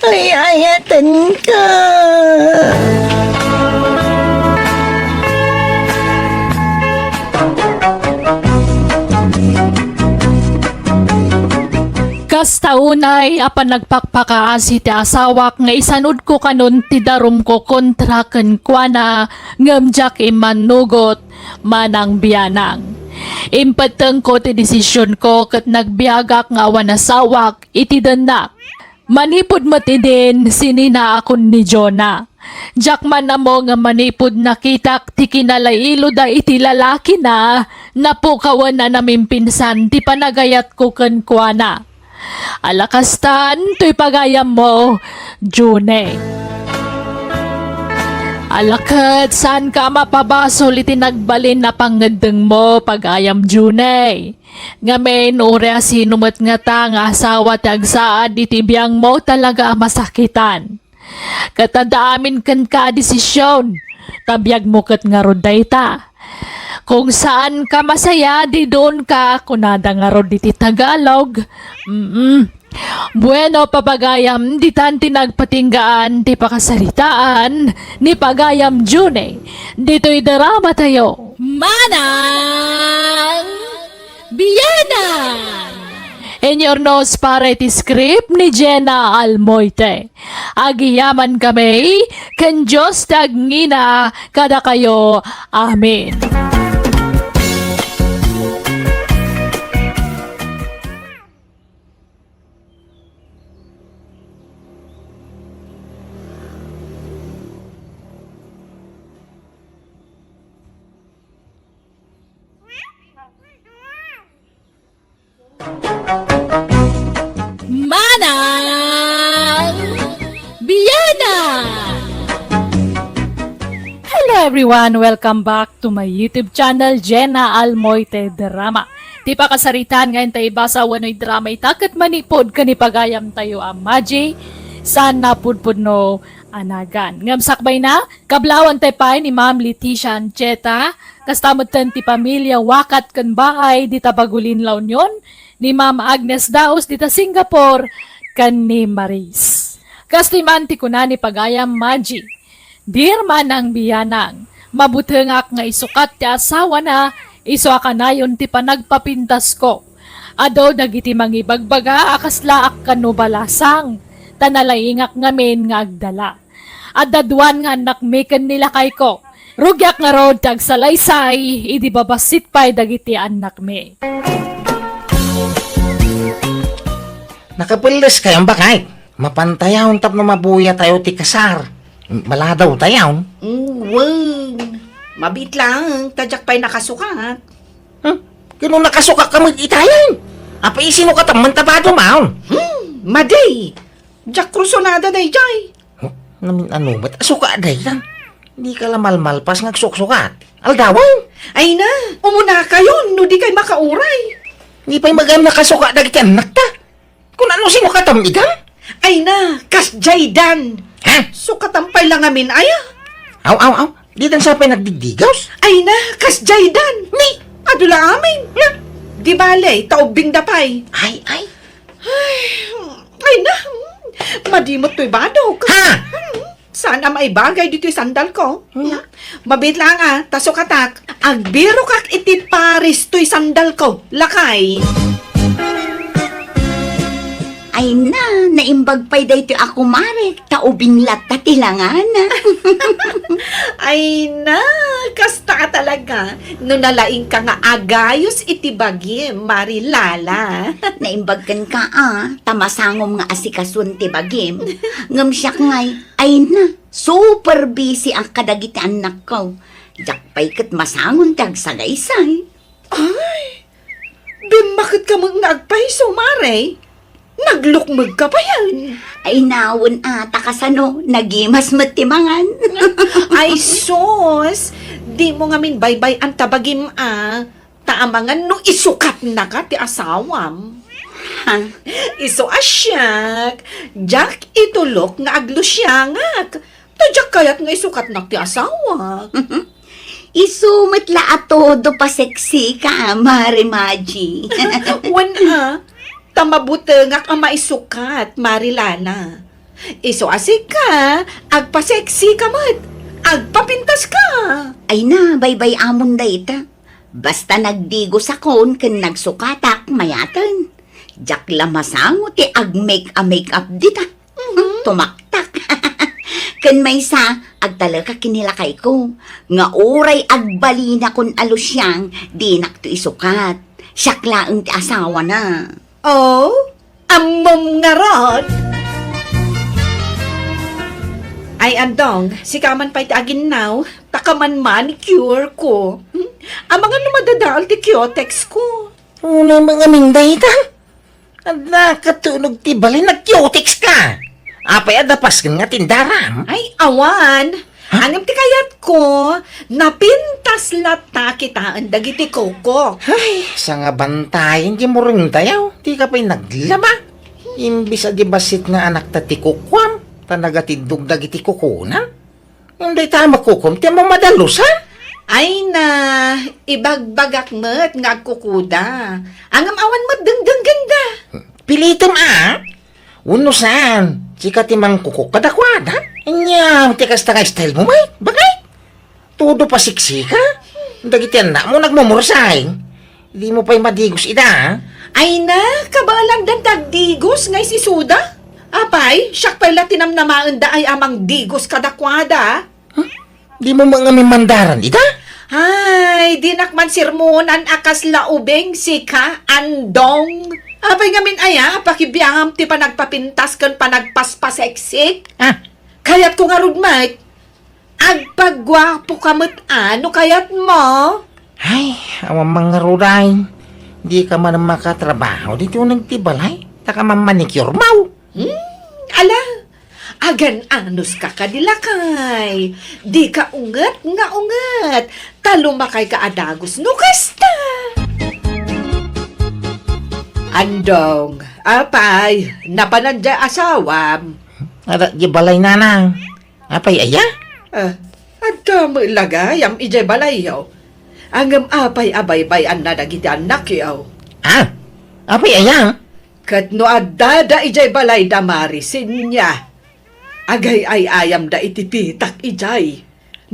Ay, ayatan ka. Kastaunay apan nagpakpakaasi ti asawak nga isanod ko kanon ti darum ko kontra ken kuana ngamjak imanugot manang biyanang. Impateng ko ti desisyon ko ket nagbiagak nga awan asawak iti denak. Manipod mati din sinina akon ni Jonah. Jak man na mo nga manipod nakitak ti kinalailo da iti lalaki na napukawan na namin pinsan ti panagayat ko ken kuana. Alakastan, to'y pagayam mo, June. Alakat, saan ka mapabasol iti nagbalin na pangadeng mo, pagayam, June. Ngamen, ure asinumat nga ta nga asawa tagsaad iti biyang mo talaga masakitan. Katadaamin kan ka desisyon, tabiyag mo kat nga roday ta. Kung saan ka masaya, di doon ka, kunada nga ro di ti Tagalog. Bueno, papagayam, di tan tinagpatinggaan, ti pakasaritaan, ni pagayam June. Dito'y drama tayo. Manang Biyanan! In your nose para iti script ni Jenna Almoite. Agiyaman kami, kan Diyos tagngina, kada kayo. Amen. Manang Biyana! Hello everyone! Welcome back to my YouTube channel, Jenna Almoite Drama. Ti pa kasaritan ngayon tayo basa wano'y drama itakat manipod kanipagayam tayo amaji saan napudpud no anagan. Ngamsakbay na, kablawan tayo pa ni Ma'am Leticia Ancheta, kastamot tan ti pamilya wakat kan bahay di tabagulin laon yon, ni Ma'am Agnes Daos dita Singapore kan ni Maris. Kastimanti ko na ni pagayam Maji. Dear Manang Biyanang, mabutengak nga isukat ti asawa na iso akanayon ti panagpapintas ko. Ado dagiti mangibagbaga akaslaak kano balasang tanalaingak ngamen nga agdala. Adadwan nga nakmeken nila kay ko. Rugyak nga rod tag salaysay idi babasit pay dagiti anak me. Nakapilis kayong bakay. Mapantayaw tap na mabuya tayo ti kasar. Maladaw tayaw. Wag. Mabit lang. Tadyak pa'y nakasukat. Kino nakasuka ka mag-itayan. Apa isino ka tamang tabado maon. Maday. Jack Cruzonada day jay. Namin ano ba't asuka day lang. Hindi ka lamalmalpas ngagsukat. Aldawan. Ay na. Umuna kayo. No di kayo makauray. Hindi pa'y magam nakasuka dagiti anak ta. Kung ano sino ka tamigan. Ay na. Kas Jaydan. Ha? Sukatampay lang amin ay. Aw. Di dan sa pa'y nagdigdigaws. Ay na. Kas Jaydan. Ni. Adula amin. Di bale. Taubing dapay. Ay. Ay na. Madimot to'y badok. Ha? Sana may bagay dito'y sandal ko. Mabit lang tasukatak. Agbiro kak iti Paris to'y sandal ko. Lakay. Ay na, naimbag pa'y dayto ako marek, taubing lata tilangana. Ay na, kasta ka talaga. No nalaing ka nga agayos iti bagim, Marilala. Naimbag kan ka tamasangom nga asikasun ti bagim. Ngam siya ngay, ay na, super busy ang kadagiti anak ko. Jak pa'y kat masangon tag sagaysay. Ay, bimakit ka mong nagpaiso, Mare. Naglukmag ka pa yan. Ay nawon takasano, nagimas matimangan. Ay, sos, di mo nga min baybay ang tabagim taamangan no isukat na ka ti asawam. Ha? Iso asyak, jak itulok nga aglusyangak. Tadyak kayat nga isukat na ti asawa. Isumitla ato do pa sexy ka, Mari Maji. Wan tamabuti nga ang maisukat, Marilana. Iso asik ka, agpa-sexy ka mat, agpapintas ka. Ay na, baybay amon da ita. Basta nagdigos akon ken nagsukatak mayatan. Jak lamasango ti ag-make-up dita. Tumaktak. Ken maysa, agtalaga kinilakay ko. Nga oray agbalina kon alusyang, di nakto isukat. Siyaklaang ti asawa na. Oh, amom nga rod. Ay, andong, si kaman pa'y taagin now, takaman manicure ko. Ang mga numadadaal ti Kyotex ko. Una mga minday ta. Ada katunog ti balay nag-cutics ka. Apay adapas ka nga tindaram. Ay, awan. Hangam ti kayat ko, napintas lata kita ang dagiti koko. Ay, sa nga bantayin di mo rin tayaw. Di ka pa'y naglaba. Imbis di basit nga anak ta ti kukwam. Tanagatidog dagiti kukuna. Hindi tayo makukum, ti mo madalusan. Ay na, ibagbagak met nga kukuda. Angam awan met dengdeng ganda. Pilitom unusan. Chika ti mang kukuk kadakwada. Inyam, ti kasta ka style mo, may. Bagay. Todo pa siksika. Dagiti anak mo nagmumursay. Hindi mo pa'y madigos ida. Ay na, kabalang dandag digos ngay si Suda. Apay, siyak pala tinamnamaan da ay amang digos kadakwada. Di mo mga mimandaran ida. Ay, dinakman sirmonan akas laubeng si ka andong. Apay ngamin aya, pakibiyaham ti panagpapintas kan panagpaspaseksik. Kayat ko nga rudmay, agpagwapo kamot ano kayat mo? Ay, awang mga ruday. Di ka man makatrabaho. Dito nagtibalay. Taka man manicure mau. Ala, agan anus ka kadilakay. Di ka ungat nga ungat. Talumakay ka adagos no kasta. Andong, apay, napanadya asawam. Ada di balay nanang. Apay aya? At kamo ilagay, am ijay balayaw. Angam apay abay-bay an nadagiti anak yaw. Apay aya? Kat no adada ijay balay damari sinya. Agay ay ayam da itipitak ijay.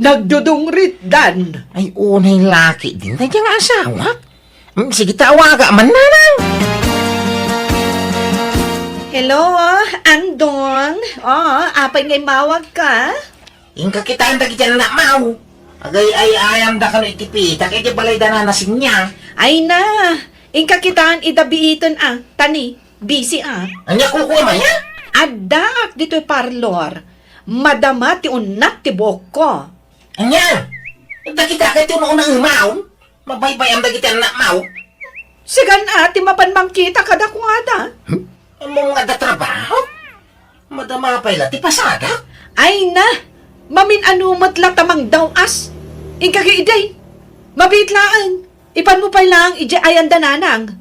Nagdudungrit dan. Ay, unay laki din. Tadyang asawa. Sige, tawaga man nanang. Hello, Andong. Apay ngay mawag ka? Ingka kita ang dagiti na mau. Agay ay ayam da ka no itipitak. Iti balay da na nasin niya. Ay na, ingka kitaan idabiiton tani, busy Anya kukuha man ya? Adak dito'y parlor. Madama ti unat ti boko. Anya? Dagita ka ito noon ang mau. Mabaybay ang dagiti na mau. Sigan ti mapanmang kita kadakwada. Mga da trabaho? Madama pa'y lati pasada? Ay na, mamin anumat lang tamang daw as. Ingka kiiday, mabitlaan. Ipan mo pa lang ije ayan dananang.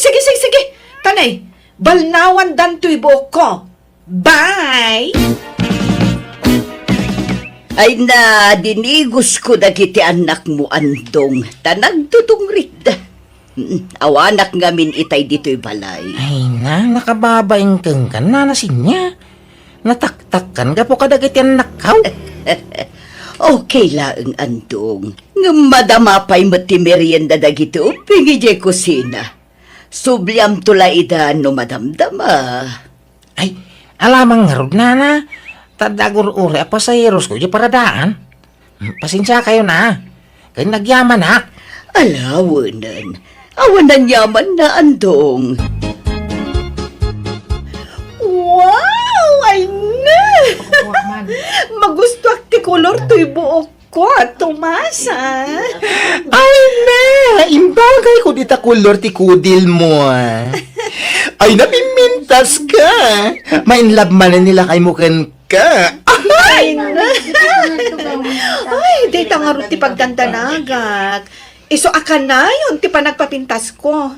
Sige. Tanay, balnawan dan tuy boko. Bye! Ay na, dinigos ko dagiti anak mo, Andong. Tanagtutungrit da. Awanak ngamin itay dito'y balay. Ay na, nakababaing kang ka na nasin niya. Nataktakan ka po kadagiti ang nakaw. Okay lang, Andong. Nga madama pa'y mati merienda dagiti uping ije kusina. Subliam tula ida no madamdama. Ay, alamang nga rod na. Tadagor uri apa sa heros ko, di paradaan. Pasensya kayo na. Kaya nagyaman na. Alawanan. Awanan yaman na andong. Wow! Ay na! Magusto ti kolor to'y buok ko, Tomasa. Ay na! Imbagay ko dita kulor ti kudil mo. Ay, napimintas ka. Mainlove man na nila kay mukan ka. Ay na! Ay, dito nga rin ti pagdandanagak. Iso akan na yun, ti pa nagpapintas ko.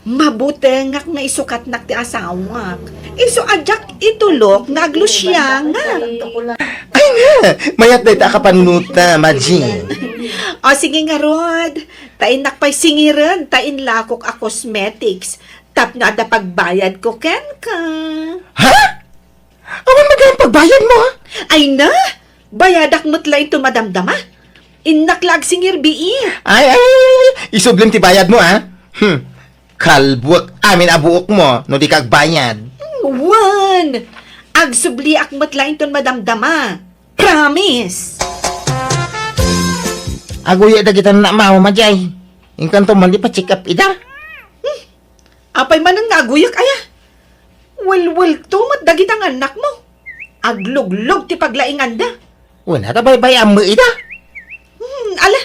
Mabuti nga na isukat na ti asawak. Iso ajak itulok, naglusya nga. Ay nga! Mayat na ita kapanunuta, Majin. O sige nga, Rod. Tain nakpay singiran, tain lakok a cosmetics. Tap nga da pagbayad ko, ken ka. Ha? Awan magayang pagbayad mo, ha? Ay na! Bayadak mutla ito madamdama. Innaklag singir bii. Ay, isublim ti bayad mo, ha? Kalbuak amin abuok mo, no di kagbayad. Wan! Agsubli ak mutla ito madamdama. Promise! Aguya da kita na mao, Majay. Yung kanto man di pa check up ida. Apay man ang naguyak, aya. Well, tumat dagit ang anak mo. Agluglog ti paglaingan da. Wala ta bay mo ida. Ala,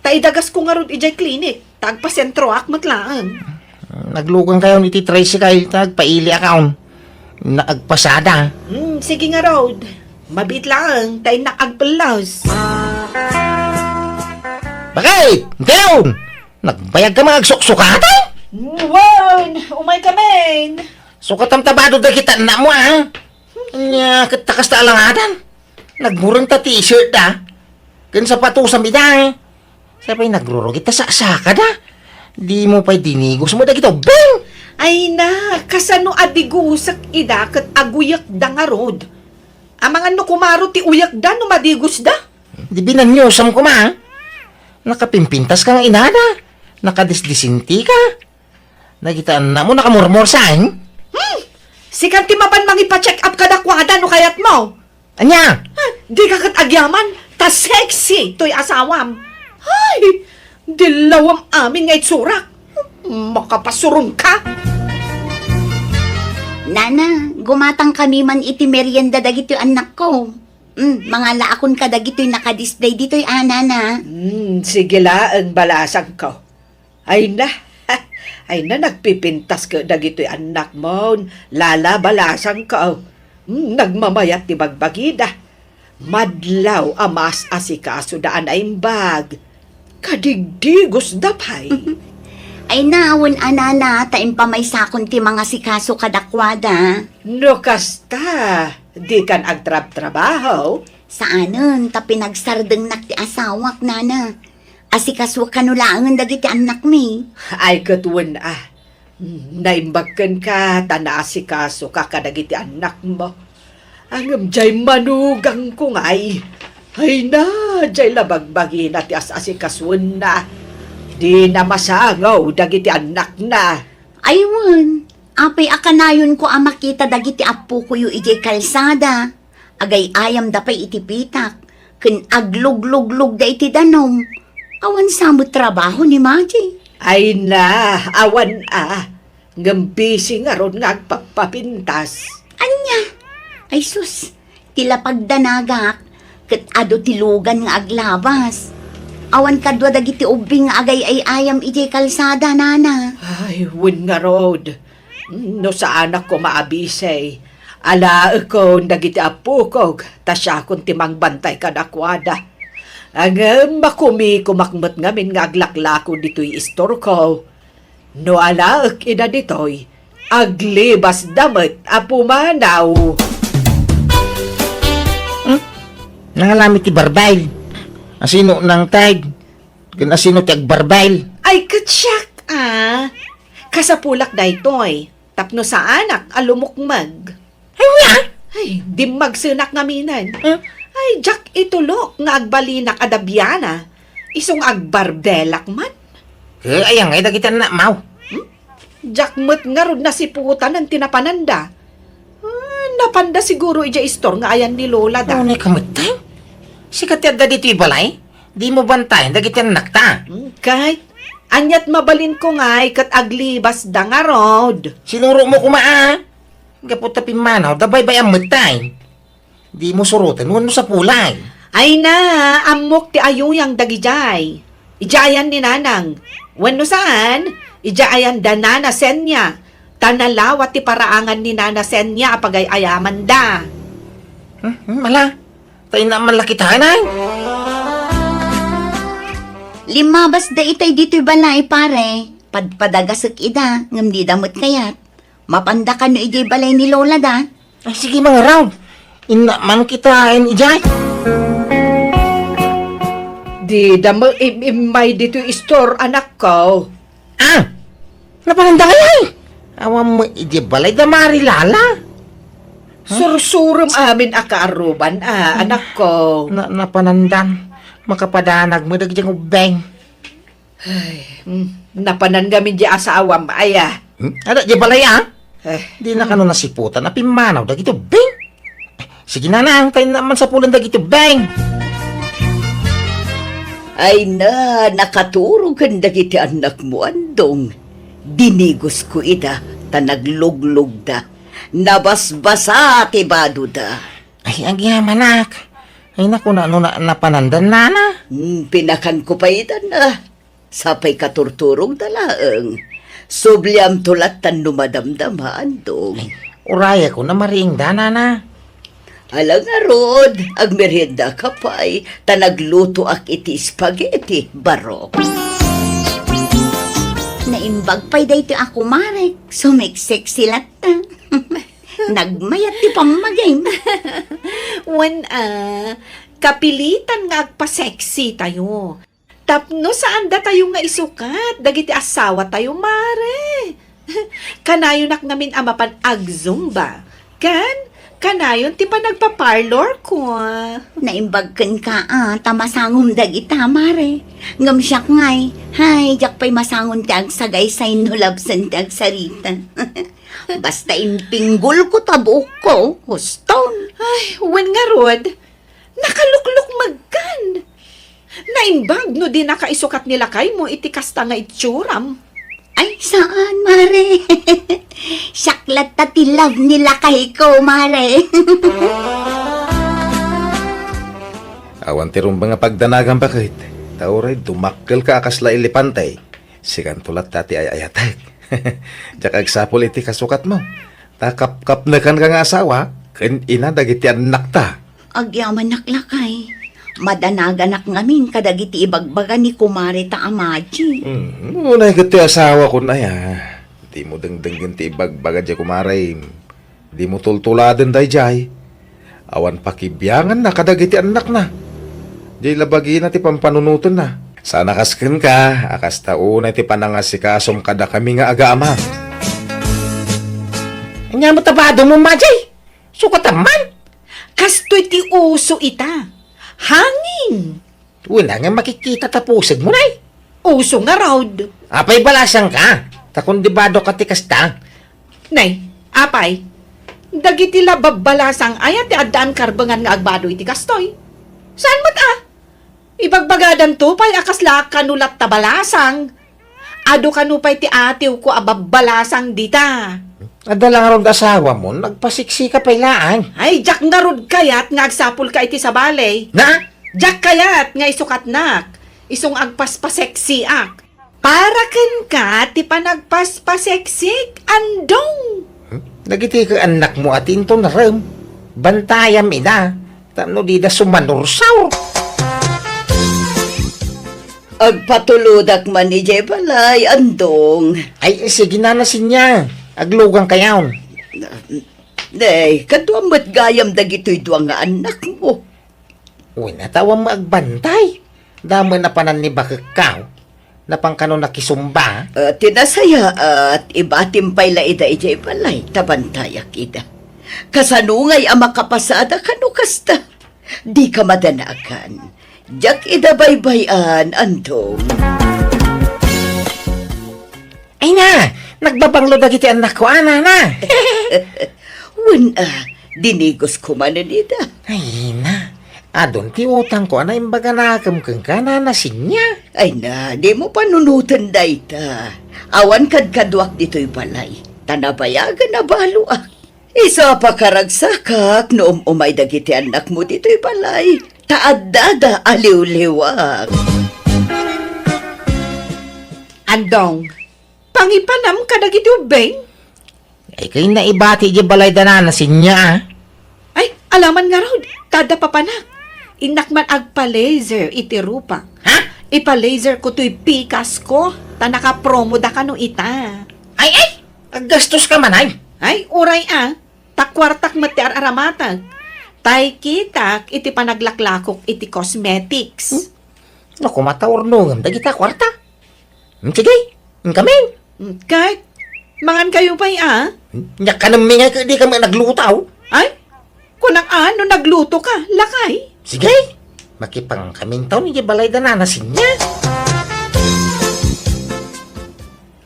taidagas ko nga ron ijay klinik. Tagpasentro ak matlaan. Naglugan kayo ni ti tricycle, tagpaili account. Naagpasada. Sige nga, Rod. Mabit lang, tayo nakagpalas. Bakit? Down! Nagbayag ka mga agsuksukatan? Wan! Umay kamen! Sukatam tabado da kita na mo, ha? Nya, katakas ta alangadan. Nagmurang ta t-shirt, ha? Kan sapatusam ida, ha? Sabay nagruro kita sa saka, da? Di mo pa'y dinigos mo da kita, bang! Ay na, kasano adigusak ida kat aguyak da nga, Rod. Ang mga no kumaro ti uyak da no madigos da. Di binanyosam ko, ma, ha? Nakapimpintas ka nga inada. Nakadisdisinti ka. Nagitaan na mo, nakamurmur saan? Sikat ti mapan mangipa-check up kadakwada no kayat mo. Anya? Di ka kat agyaman, ta sexy to'y asawam. Ay, dilawam amin ngay't surak. Makapasurong ka. Nana, gumatang kami man iti merienda dagito anak ko. Mga laakon ka dagito'y nakadisplay dito'y nana. Sige lang, balasag ko. Ay na, nagpipintas ka dagito'y anak mo. Lala, balasang ka. Nagmamayat ti bagbagida. Madlaw amas asikaso daan ay imbag. Kadigdigos dapay. Ay naawon anana, taim pa may sakon ti mga sikaso kadakwada. No kasta, di kan agtrab-trabaho. Saanon, ta pinagsardeng nak ti asawak, nana. Asikaso kanulangan dagiti anak mi. Ay katuwan naimbagkan ka, tanaasikaso ka kadagiti anak mo. Ang jay manugang ko ngay. Ay na, jay labagbagi na ti asasikasun na. Di na masangaw dagiti anak na. Aywan, apay akanayon ko ang makita dagiti apo ko yu ijay kalsada. Agay ayam dapay iti pitak. Ken agluglug-lug da iti danom. Awan samot trabaho ni Maji. Ay na, awan ngambisi nga ron nga agpapapintas. Anya? Ay sus, tila pagdanagak. Ket ado tilugan nga aglabas. Awan kadwa dagiti ubing nga agay ay ayam ijay kalsada, nana. Ay, win nga Rod. No sa anak ko maabisay. Ala ko dagiti apo ko, tasya kong timang bantay kadakwada. Ang makumi kumakmat ngamin nga aglaklako dito'y istor ko. No ala ina dito'y, aglibas damat apumanaw. Nangalamit ti barbail. Asino nang tag? Kan asino ti agbarbail? Ay, katsyak kasapulak da ito'y. Tapno sa anak, alumukmag. Ay, nga? Ay, di magsunak ngaminan. Ay, jak itulok nga agbalinak adabyana. Isong agbarbelak man. Ayang, ay dagitan na, mau. Jakmet nga rod nasiputan ng tinapananda. Napanda siguro ija istor nga ayan ni Lola da. Ano kamatay? Sikat yada dito ibalay? Di mo bantayan, dagiti anak ta. Kahit, anyat mabalin ko nga kat aglibas da nga rod. Sinuro mo kumaa. Gaputa pimanaw, dabay bay ang matay. Di mo surutan, huwag mo sa pulay. Ay na, amok ti ayuyang dagijay. Ijayan ni nanang. Wano saan? Ijayan da nana senya. Tanalawat ti paraangan ni nana senya apagay ayaman da. Mala, tayo na malaki tanay. Limabas da itay dito'y balay, pare. Padpadagasek ida, ngam di damot kayat. Mapanda ka no ijay balay ni Lola da. Ay, sige mga raw. Inaman kita ijay. Di damo imay dito istor anak ko. Ah! Napananda kaya Awam mo ijay balay da marilala. Sursurum amin akaaruban anak ko. Napanandan. Makapadanag mo dagiti ubeng. Napanan kami di asawam aya. Ada di balay Eh, Di na kano nasiputan na pimanaw dagiti ubeng. Sige na tayo naman sa pulan dagiti ubeng. Ay na, nakaturog kan dagiti anak mo, andong. Dinigos ko ita, tanagluglog da. Nabasbasa ti bado da. Ay, ang yamanak. Ay, naku na napanandan na. Pinakan ko pa ita na. Sapay katurturong dalaang. Subliam tulat tan numadamdama, andong. Uraya ko na mariing dana na. Alang arod, ang merienda ka pa'y tanagluto ak iti spaghetti, barok. Naimbag pa'y dayto ako, Marek. Sumiksik silat ta. Nagmayat ti pamagay. kapilitan nga agpa-sexy tayo. Tapno saan da tayo nga isukat, dagiti asawa tayo, mare. Kanayon nak ngamin amapan agzumba. Kanayon ti pa nagpa-parlor ko. Naimbag kan ka, tamasangom dagita, Mare. Ngam siyak ngay. Hay, jak pa'y masangon ti agsagay sa inulabsan ti agsarita. Basta impinggol ko tabok ko, huston. Ay, wen nga rod, nakalukluk magkan. Naimbag no di nakaisukat nila kay mo iti kasta nga itsuram. Ay, saan, Mare? Saklat ta ti love nila kay ko, Mare. Awan tirong mga pagdanagan bakit? Tauray, dumakkel ka akasla ilipantay. Sikan tulat tati ay ayatek. Diyak agsapol iti kasukat mo. Takap-kap na kan nga asawa, kan ina dagiti anak ta. Agyaman naklakay. Madanaganak ngamin kadagiti ibagbaga ni kumare ta amaji. Unay kati asawa ko na ya. Di mo dengdengin ti ibagbaga di kumaray. Di mo tultuladan day jay. Awan pakibiyangan na kadagiti anak na. Di labagi na ti pampanunutan na. Sana kasken ka, akas tao na ti panangasikasom kada kami nga aga-ama. Anya mo tabado mo, Majay. Sukat naman. Kastoy ti uso ita. Hangin. Wala nga makikita tapusin mo na Uso nga raud. Apay balasang ka. Takon dibado ka ti kasta. Nay, apay. Dagiti la babbalasang ayat ti addaan karbangan nga agbado iti kastoy. Saan mo't Ibagbagadan to pay akas la kanulat tabalasang. Ado kanupay ti atiw ko ababbalasang dita. Adala nga ron asawa mo, nagpasiksi ka pailaan. Ay, jak nga rod kayat nga agsapul ka iti sa balay. Na? Jak kayat nga isukat nak. Isong agpaspaseksi ak. Para ken ka ti panagpaspaseksik andong. Nagiti ka anak mo at into na rin. Bantayam ina. Tano di da sumanursaw. Agpatuludak man ni Jebalay, andong. Ay, sige na nasin niya. Aglugang kayaw. Day, kaduamat gayam dagito'y duwang nga anak mo. Uy, natawa mo agbantay. Damo na panan ni bakakaw. Napangkano nakisumba. Tinasaya at ibatim pay la ida ijay balay, tabantayak ida. Kasanungay ang makapasada kanu kasta. Di ka madanakan. Jak ida baybayan, andong. Ay na, Nagbabanglo dagiti anak ko, ana na. Wen dinigos ko man na nida. Ay na, adon ti utang ko, ana imbaga nakam kang kananasin niya. Ay na, di mo panunutan dayta. Awan kadkadwak dito'y balay. Tanabayagan na balo Isa pa karagsakak noong umay dagiti anak mo dito'y balay. Taadada aliw-liwak. Andong, pangipanam ka dagiti ubeng? Ay kay naibati di balay dananasin niya, ah. Ay, alaman nga raw, tada papanak. Inakman agpa-laser iti rupa. Ha? Ipa-laser ko to'y pikas ko. Ta naka-promo da ka no ita. Ay, gastos ka man, ay. Ay, uray takwartak matiar aramatag. Tay kitak iti panaglaklakok iti cosmetics. Naku, mataurnungam, dagita kwarta. Sige, kami. Kahit, mangan kayo pa'y Nya ka nang mingay ka, di kami naglutaw. Ay, kunang ano nagluto ka, lakay. Sige, makipang kaming taon, hindi balay dananasin niya.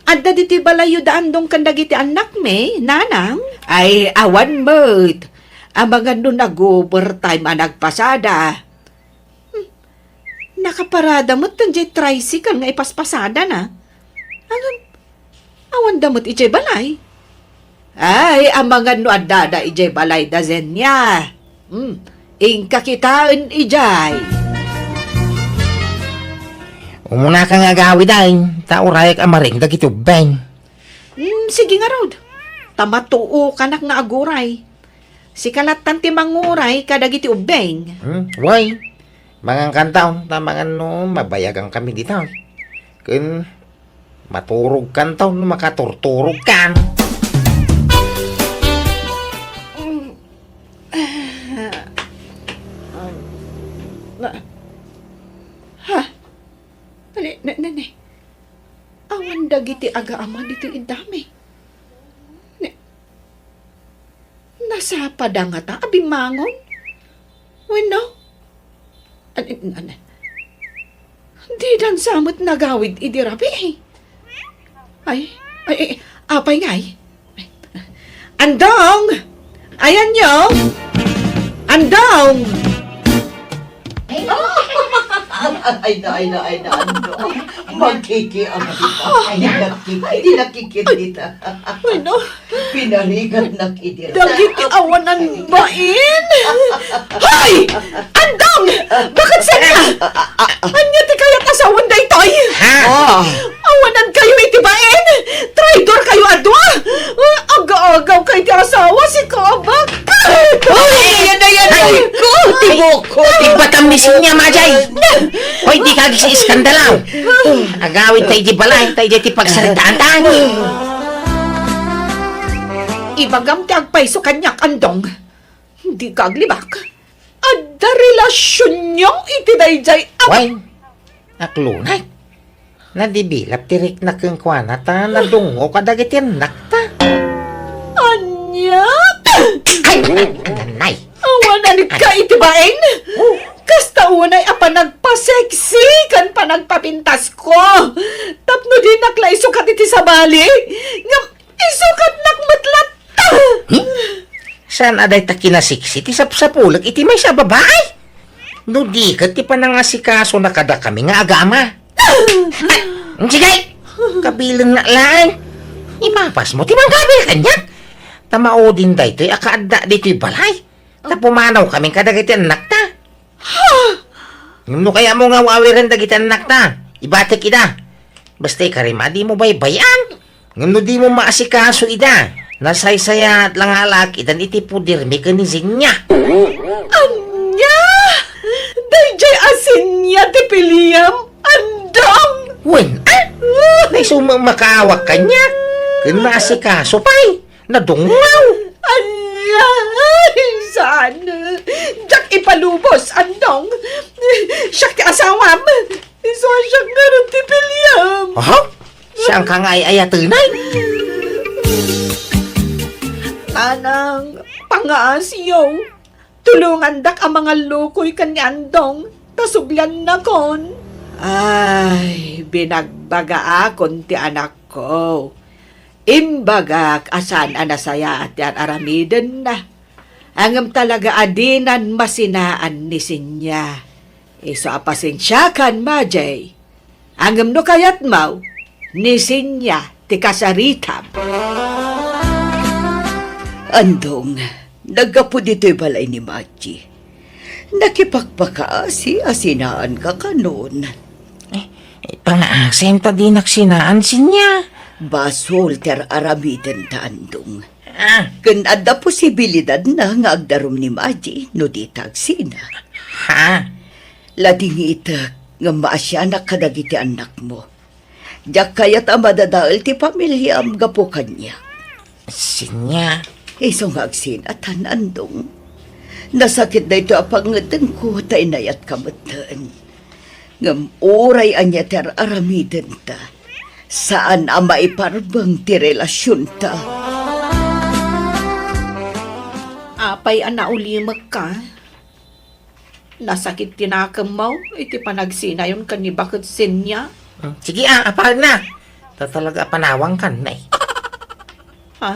Adda diti balayo daan dong kandagiti anak me, nanang. Ay, awan mo't. Amangan nun nag-overtime nagpasada. Nakaparada mo't tanjay tricycle nga ipaspasada na. Awan damot ijay balay. Ay, amangan no adada ijay balay da zen niya. Ingka kitaan ijay. Umuna ka nga gawi dahin, taurayak amaring dagiti ubeng. Sige nga Rod. Tamatuo kanak nga aguray. Si kalatan ti manguray kadagiti ubeng. Why? Mangang kantaon, tamangan no, mabayagang kami dito. Kun maturog kantaon, makaturturog kan. Nene. Awan dagiti aga-ama dito idami. Nasa padanga ta, abimangon? Wino? Di dan samot nagawid idirabi. Ay, apay ngay. Andong! Ayan nyo! Andong! Ay na, ano. Magkikiam dita. Hindi nakikit dita. Wino? Pinarigat na kidira. Dagiti awanan bain! Hoy! Andong! Bakit sana? Anya ti kayat asawan da itoy? Awanan kayo iti bain! Traidor kayo adwa! Aga-agaw kayo ti asawa si Kabak! Yan ko! Tibok ko! Tigbatam ni sinya, Majay! Hoy, di kagis iskandalaw! Agawid tayo di balay, tayo di pagsalitaan tayo! Ibagam ti agpaiso kanyak andong. Hindi ka aglibak. Adda relasyon niyong itidayjay Why? Naklunay. Nadibilap tirik na keng kwana ta nadungo kadagatin nakta. Anya! Ay! Nanay! Awanan ka itibain! Kasta unay apa nagpaseksi kan pa nagpapintas ko. Tapno din nakla isukat iti sa bali. Ngam isukat nakmatlat. Saan aday ta kinasiksi ti sapsapulag iti may sa babae? No di ka ti panangasikaso na kada kami nga agama. Sige! Kabilang na lang. Imapas mo ti manggabil kanya. Tamao din da ito'y akaadda dito'y balay. Tapumanaw kaming kadagiti anak ta. No kaya mo nga wawiran dagiti anak ta. Ibatik ida. Basta karima di mo baybayan. No di mo maasikaso ida. Nasaysaya at lang alak idan iti pudir mekanisin niya. Anya! Dayjay asin niya ti piliyam. Andong! Wen, May sumamakaawak kanya. Kung naasikaso pa'y nadungaw. Anya! Sana! Diyak ipalubos, andong! Siyak ti asawam! Iso siyak meron ti piliyam! Oh? Siyang ka nga ay ayatunay? Tanang, pangaasiyo. Tulungan dak ang mga lukoy kanyandong. Tasublan na kon. Ay, binagbaga akon ti anak ko. Imbagak asan anasaya at yan aramiden na. Angam talaga adinan masinaan ni Sinya. Iso apasensyakan majay. Angam no kayat mau ni Sinya ti kasaritam. Andong, naggapo dito'y balay ni Maji. Nakipagpakaasi, asinaan ka kanon. Pangaasim ta di naksinaan sinya. Basol ter aramiden ta andong. Ah, Kun adda posibilidad na nga agdarom ni Maji, no di tagsina. ha? Lading itak nga maasya na kadagiti anak mo. Diyak kayat ang madadaal ti pamilya am gapo kanya. Sinya. Iso nga agsinatan andong. Nasakit na ito apangatan ko tay nayat kamatan. Ngam oray anya ter aramiden ta. Saan ang maiparbang ti relasyon ta? Apay anaulimag ka. Nasakit tinakam mo, iti panagsinayon ka ni bakit Sinya. Sige apahan na. Ta talaga panawang kan na eh. Ha?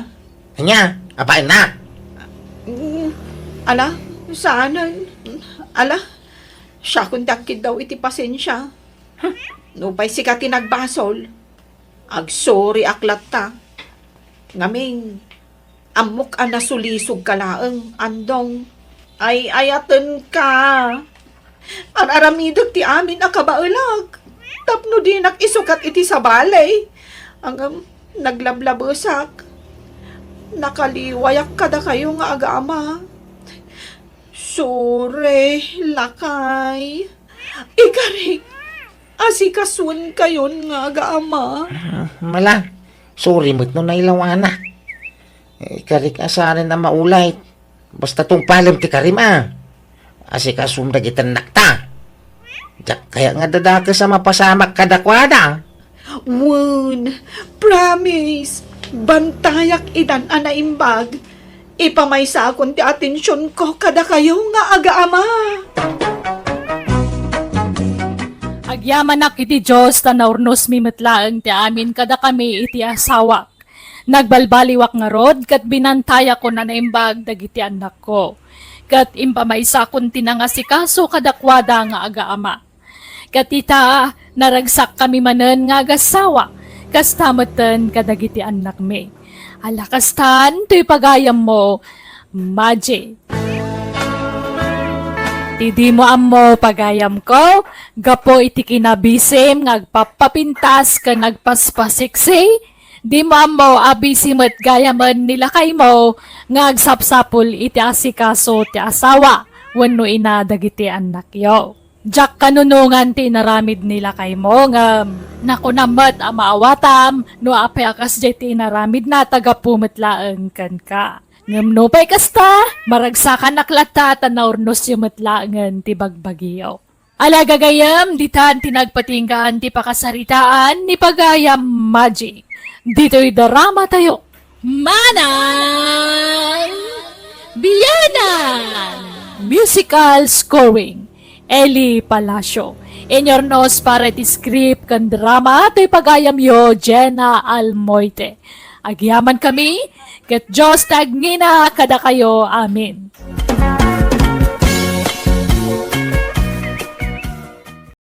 Kanya, apahan na. Ala, sana. Ala, siya kundakit daw iti pasensya. Nupay si ka tinagbasol. Agsorry aklat ta. Ngaming, amok anasulisog ka laeng, andong. Ay, ayaten ka. Araramidog ti amin akabailag. Tapno di nakisukat iti sa balay. Ang naglablabusak. Nakaliwayak kada kayo nga agama. Sure, lakay. Ikarik, asikasun kayon nga agama. Mala, sorry mo't no nailawana. Karik asarin na maulay. Basta tong palim ti karim Asi ka sumdagitan nakta. Diyak kaya nga dadaka sa mapasamak kadakwada. Wun, promise. Bantayak idan anaimbag. Ipamaysa akong ti atensyon ko kada kayo nga agaama. Agyaman iti Diyos tanaurnos mi metlaeng ti amin kada kami iti asawak. Nagbalbaliwak nga rod kat binantaya ko na naimbag dagiti anak ko. Kat impamaysa kon tinangasikaso kadakwada nga agaama. Kat ita naragsak kami manen nga agasawa kas tameten kadagiti anak mi. Alakastan to'y pagayam mo, Maji. Tidi mo ammo pagayam ko, gapo iti kinabisim, ngagpapapintas ka nagpaspasiksi, di mo ammo abisimot gayaman nila kay mo, ngagsapsapul iti asikaso ti asawa, wano ina dagiti anak yo. Diyak kanunungan ti naramid nila kay mo nga nakunamat amaawatam no apay akas jay ti naramid na tagapumetlaan kan ka. Ngam no pay kasta maragsakan naklata tanaurnos yung metlaangan ti bagbagyo. Alagagayam ditan tinagpatinggaan ti pakasaritaan ni pagayam Maji. Dito'y darama tayo. Manang Biyanan! Musical scoring. Eli Palacio. Inyornos para ti script kan drama to'y pagayam yo Jenna Almoite. Agyaman kami, ket Diyos tagngina kada kayo. Amen.